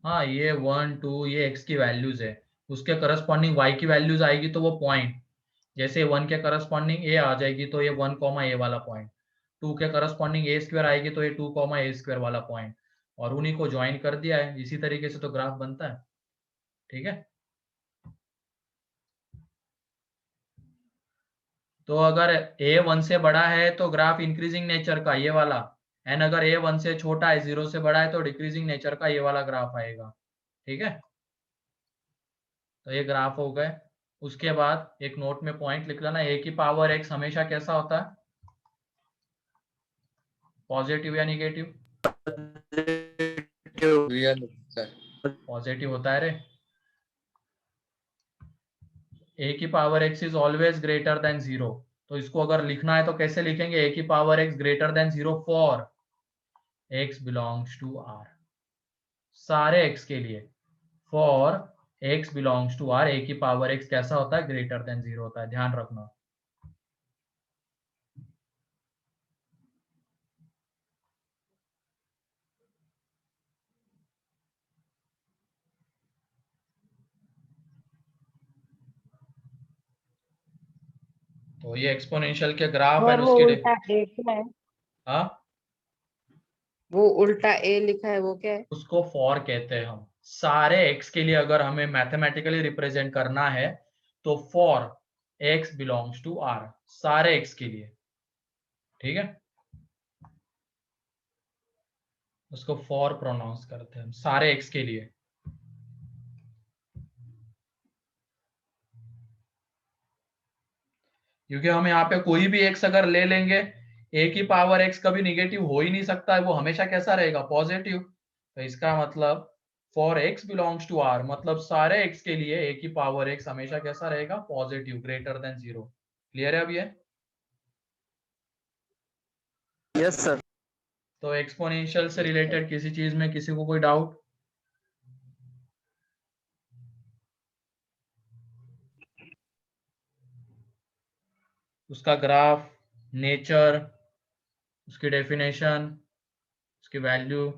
हाँ ये 1 2 ये x की वैल्यूज है, उसके करस्पॉन्डिंग y की वैल्यूज आएगी तो वो पॉइंट, जैसे 1 के करस्पॉन्डिंग a आ जाएगी तो ये 1, a वाला पॉइंट, 2 के करस्पॉन्डिंग a² आएगी तो ये 2, a² वाला पॉइंट, और उन्हीं को ज्वाइन कर दिया है। इसी तरीके से तो ग्राफ बनता है। ठीक है, तो अगर a 1 से बड़ा है तो ग्राफ इंक्रीजिंग नेचर का ये वाला, एंड अगर a 1 से छोटा है, 0 से बड़ा है, तो डिक्रीजिंग नेचर का ये वाला ग्राफ आएगा। ठीक है, तो ये ग्राफ हो गए। उसके बाद एक नोट में पॉइंट लिख लेना, a की पावर x हमेशा कैसा होता है, पॉजिटिव या निगेटिव? Real sir. पॉजिटिव होता है रे। a की power x is always greater than 0, तो इसको अगर लिखना है तो कैसे लिखेंगे, a की power x greater than 0 for x belongs to r, सारे x के लिए for x belongs to r a की पावर x कैसा होता है, ग्रेटर देन 0 होता है, ध्यान रखना। तो ये एक्सपोनेंशियल के ग्राफ एंड और वो उसके उल्टा ए क्या है? हाँ, वो उल्टा ए लिखा है वो क्या है? उसको फॉर कहते हैं हम। सारे x के लिए अगर हमें मैथमेटिकली रिप्रेजेंट करना है तो for x belongs to r, सारे x के लिए, ठीक है, उसको फॉर प्रोनाउंस करते हैं हम, सारे x के लिए। क्योंकि हम यहाँ पे कोई भी x अगर ले लेंगे, a की पावर x कभी निगेटिव हो ही नहीं सकता है, वो हमेशा कैसा रहेगा, पॉजिटिव। तो इसका मतलब for x belongs to r, मतलब सारे x के लिए a की पावर x हमेशा कैसा रहेगा, पॉजिटिव, ग्रेटर देन 0। क्लियर है अब ये? Yes sir. तो एक्सपोनेंशियल से रिलेटेड किसी चीज में किसी को कोई डाउट? उसका ग्राफ, नेचर, उसकी डेफिनेशन, उसकी वैल्यू,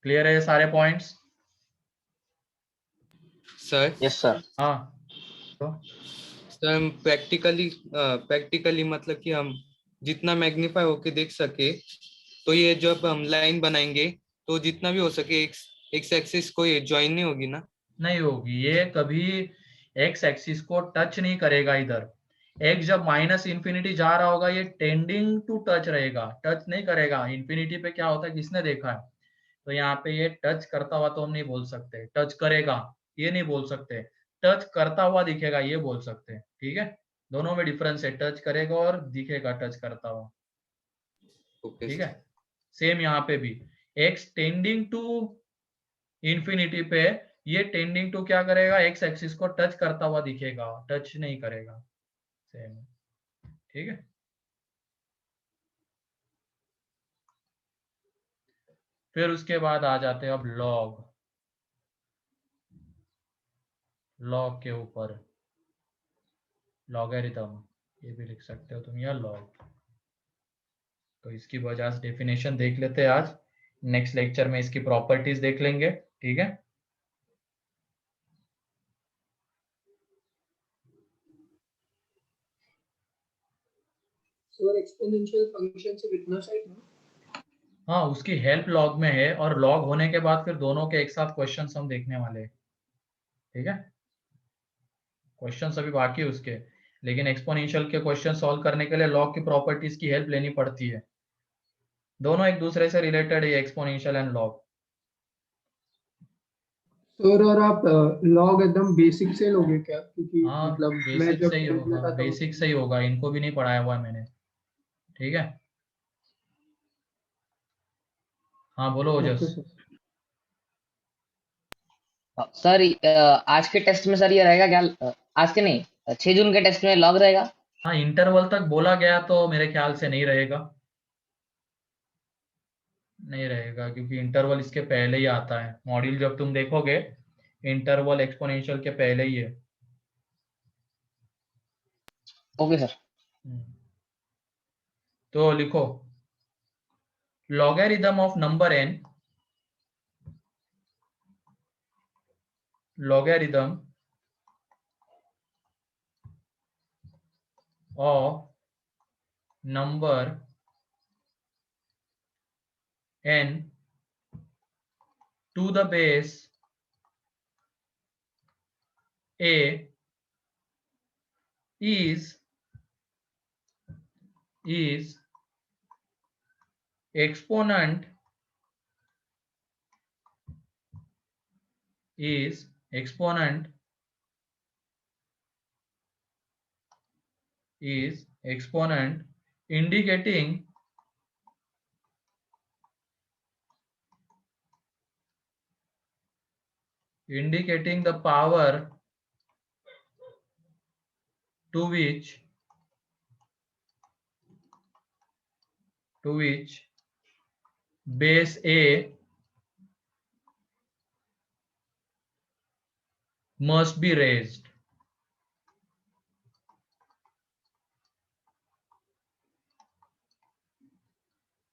क्लियर है ये सारे पॉइंट्स? Sir yes sir. हाँ, तो सर हम प्रैक्टिकली मतलब कि हम जितना मैग्नीफाई होके देख सके, तो ये जब हम लाइन बनाएंगे तो जितना भी हो सके एक्स एक्स एक्सिस को ये ज्वाइन नहीं होगी ना? नहीं होगी, ये कभी एक्स एक्सिस को टच नहीं करेगा इधर। एक्स जब माइनस इंफिनिटी जा रहा होगा ये टेंडिंग टू टच रहेगा, टच नहीं करेगा। इंफिनिटी पे क्या होता है, किसने देखा है? तो यहाँ पे ये टच करता हुआ तो हम नहीं बोल सकते, टच करेगा ये नहीं बोल सकते, टच करता हुआ दिखेगा ये बोल सकते हैं, ठीक है। दोनों में डिफरेंस है, टच करेगा और दिखेगा टच करता हुआ, ओके ठीक सर। है। सेम यहाँ पे भी एक्स टेंडिंग टू इंफिनिटी पे, ये टेंडिंग टू क्या करेगा, एक्स एक्सिस को टच करता हुआ दिखेगा, टच नहीं करेगा, सेम, ठीक है। फिर उसके बाद आ जाते हैं अब लॉग, लॉग के ऊपर लॉगरिथम, ये भी लिख सकते हो तुम, या लॉग। तो इसकी वजह से डेफिनेशन देख लेते हैं आज, नेक्स्ट लेक्चर में इसकी प्रॉपर्टीज देख लेंगे, ठीक है। सर एक्सपोनेंशियल फंक्शन से कितना साइड में? हाँ, उसकी हेल्प लॉग में है, और लॉग होने के बाद फिर दोनों के एक साथ क्वेश्चंस हम देखने वाले हैं, ठीक है। क्वेश्चंस अभी बाकी है उसके, लेकिन एक्सपोनेंशियल के क्वेश्चन सॉल्व करने के लिए लॉग की प्रॉपर्टीज की हेल्प लेनी पड़ती है। दोनों एक दूसरे से रिलेटेड है, एक्सपोनेंशियल एंड लॉग। सर और आप लॉग एकदम बेसिक से लोगे क्या? क्योंकि हाँ, मतलब मैं बेसिक जब से ही 10th में होगा, था तब बेसिक से ही होगा, इनको भी नहीं पढ़ाया हुआ है मैंने, ठीक है। हाँ बोलो ओके ओजस। सर। सर आज के टेस्ट में सर ये रहेगा क्या, आज के नहीं, 6 जून के टेस्ट में लॉग रहेगा? हाँ, इंटरवल तक बोला गया तो मेरे ख्याल से नहीं रहेगा, नहीं रहेगा, क्योंकि इंटरवल इसके पहले ही आता है, मॉड्यूल जब तुम देखोगे इंटरवल एक्सपोनेंशियल के पहले ही है। Okay sir. तो लिखो, logarithm of number n, logarithm of number n to the base a is exponent is exponent is exponent indicating the power to which base A must be raised.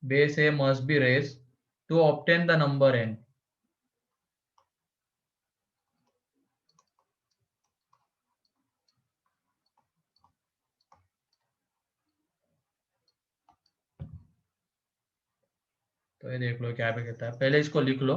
Base A must be raised to obtain the number n. तो ये देख लो क्या पे कहता है, पहले इसको लिख लो।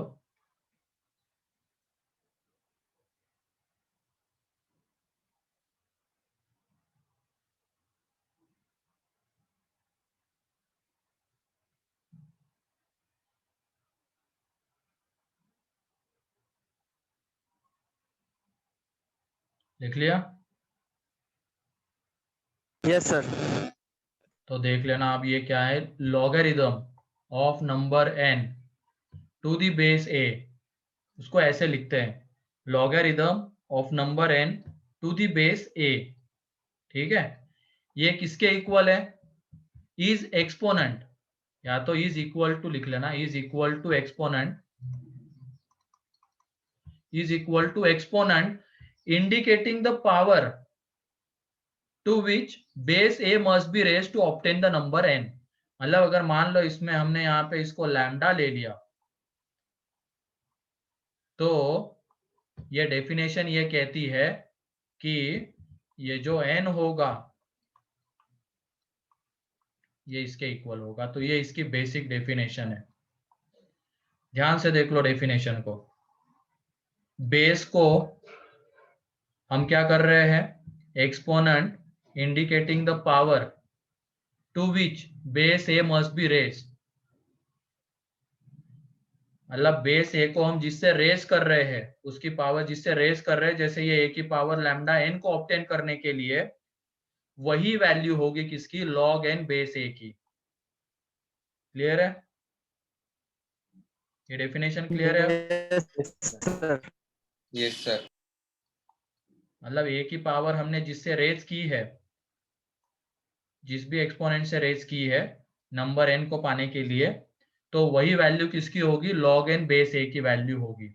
लिख लिया? Yes sir. तो देख लेना अब ये क्या है, logarithm of number n to the base a, उसको ऐसे लिखते हैं, logarithm of number n to the base a। ठीक है, ये किसके इक्वल है, इज एक्सपोनेंट, या तो इज इक्वल टू लिख लेना, is equal to exponent, is equal to exponent indicating the power to which base a must be raise to obtain the number n। मतलब अगर मान लो इसमें हमने यहाँ पे इसको लैम्डा ले लिया, तो ये डेफिनेशन ये कहती है कि ये जो n होगा ये इसके इक्वल होगा। तो ये इसकी बेसिक डेफिनेशन है, ध्यान से देख लो डेफिनेशन को। बेस को हम क्या कर रहे हैं, exponent indicating the power to which base a must be raised, मतलब बेस ए को हम जिससे रेज कर रहे हैं, उसकी पावर जिससे रेज कर रहे हैं, जैसे ये ए की पावर लैम्डा एन को ऑब्टेन करने के लिए वही वैल्यू होगी किसकी, लॉग एन बेस ए की। क्लियर है, ये डेफिनेशन क्लियर है? Yes sir. मतलब ए की पावर हमने जिससे रेज की है, जिस भी एक्सपोनेंट से रेज की है नंबर एन को पाने के लिए, तो वही वैल्यू किसकी होगी, लॉग एन बेस ए की वैल्यू होगी।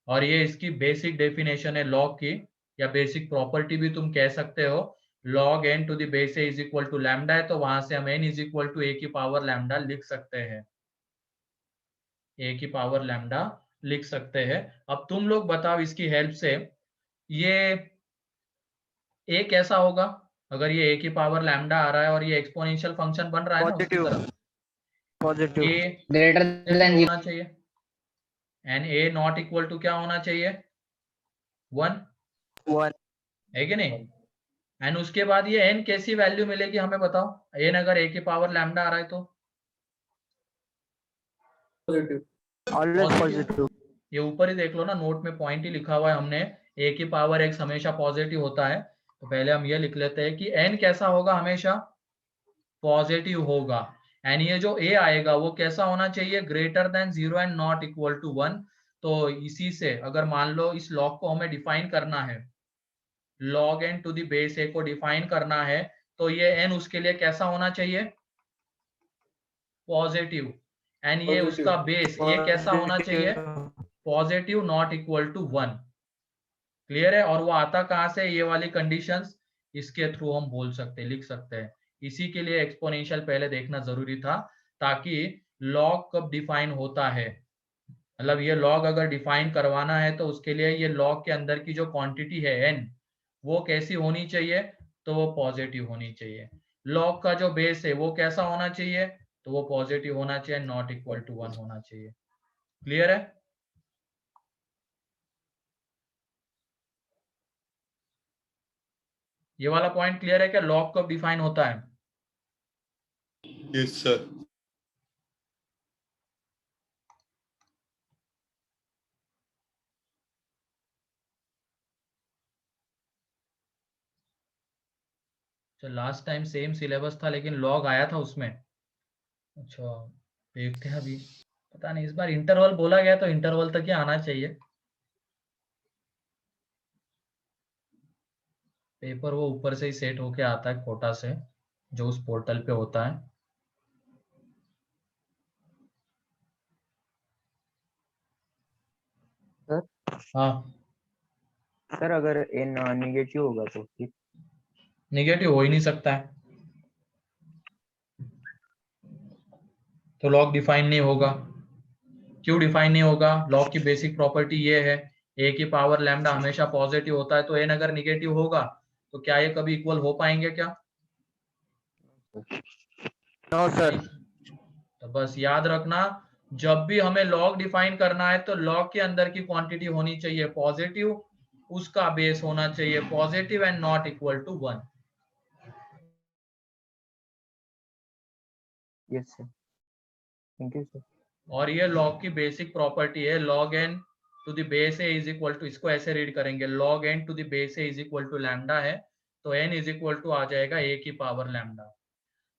और ये इसकी बेसिक डेफिनेशन है लॉग की, या बेसिक प्रॉपर्टी भी तुम कह सकते हो। Log n to the base a is equal to lambda है, तो वहां से हम n is equal to a की पावर लैम्डा लिख सकते हैं, ए की पावर लैम्डा लिख सकते हैं। अब तुम लोग बताओ इसकी हेल्प से, ये ए कैसा होगा अगर ये ए की पावर लैम्डा आ रहा है और ये एक्सपोनेंशियल फंक्शन बन रहा है ना उसकी पॉजिटिव, तरह, पॉजिटिव, ए ग्रेटर देन होना चाहिए, and a not equal to क्या होना चाहिए, 1, 1, है कि नहीं? एंड उसके बाद ये n कैसी वैल्यू मिलेगी हमें बताओ, n अगर a की पावर लैम्डा आ रहा है तो पॉजिटिव। Always positive. ये ऊपर ही देख लो ना, नोट में पॉइंट ही लिखा हुआ है हमने, a की पावर x हमेशा पॉजिटिव होता है। तो पहले हम ये लिख लेते हैं कि n कैसा होगा, हमेशा पॉजिटिव होगा। एंड ये जो a आएगा वो कैसा होना चाहिए, greater than 0 and not equal to 1। तो इसी से अगर मान लो इस लॉग को हमें डिफाइन करना है, log n to the base a को डिफाइन करना है, तो ये n उसके लिए कैसा होना चाहिए, पॉजिटिव। एंड ये उसका बेस ये कैसा होना चाहिए, positive not equal to 1। Clear है? और वो आता कहां से, ये वाली कंडीशंस इसके थ्रू हम बोल सकते, लिख सकते हैं। इसी के लिए एक्सपोनेंशियल पहले देखना जरूरी था, ताकि लॉग कब डिफाइन होता है, मतलब ये लॉग अगर डिफाइन करवाना है तो उसके लिए ये लॉग के अंदर की जो क्वांटिटी है n, वो कैसी होनी चाहिए, तो वो पॉजिटिव होनी चाहिए। लॉग का जो बेस है वो कैसा होना चाहिए, तो वो पॉजिटिव होना चाहिए, नॉट इक्वल टू 1 होना चाहिए। क्लियर है? ये वाला पॉइंट क्लियर है क्या, लॉग कब डिफाइन होता है? Yes sir. तो लास्ट टाइम सेम सिलेबस था लेकिन लॉग आया था उसमें। अच्छा देखते हैं अभी, पता नहीं, इस बार इंटरवल बोला गया तो इंटरवल तक ही आना चाहिए। पेपर वो ऊपर से ही सेट होके आता है कोटा से, जो उस पोर्टल पे होता है। सर हाँ सर अगर एन निगेटिव होगा तो फिर निगेटिव हो ही नहीं सकता है, तो लॉग डिफाइन नहीं होगा। क्यों डिफाइन नहीं होगा? लॉग की बेसिक प्रॉपर्टी ये है, ए की पावर लैम्डा हमेशा पॉजिटिव होता है, तो एन अगर निगेटिव होगा तो क्या ये कभी इक्वल हो पाएंगे क्या? No sir. नहीं। तो बस याद रखना, जब भी हमें लॉग डिफाइन करना है तो लॉग के अंदर की क्वांटिटी होनी चाहिए पॉजिटिव, उसका बेस होना चाहिए positive and not equal to 1। Yes sir, thank you sir. और ये लॉग की बेसिक प्रॉपर्टी है, log n to the base a is equal to, इसको ऐसे रीड करेंगे, log n to the base a is equal to lambda है, तो n is equal to आ जाएगा a की पावर लैम्डा।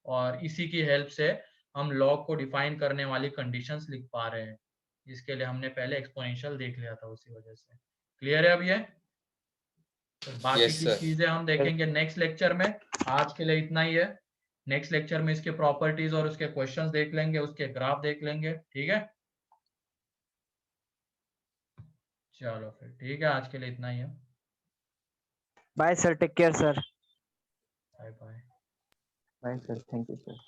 और इसी की हेल्प से हम लॉग को डिफाइन करने वाली कंडीशंस लिख पा रहे हैं, जिसके लिए हमने पहले एक्सपोनेंशियल देख लिया था, उसी वजह से। क्लियर है अब ये? तो बाकी यस की सर। चीजें हम देखेंगे नेक्स्ट लेक्चर में। आज के लिए इतना ही है। नेक्स्ट लेक्चर में इसके प्रॉपर्टीज और उसके क्वेश्चंस देख लेंगे, उसके ग्राफ देख लेंगे, ठीक है? चलो फिर ठीक है, आज के लिए इतना ही है। Bye sir, take care sir. Bye bye. Bye sir, thank you sir.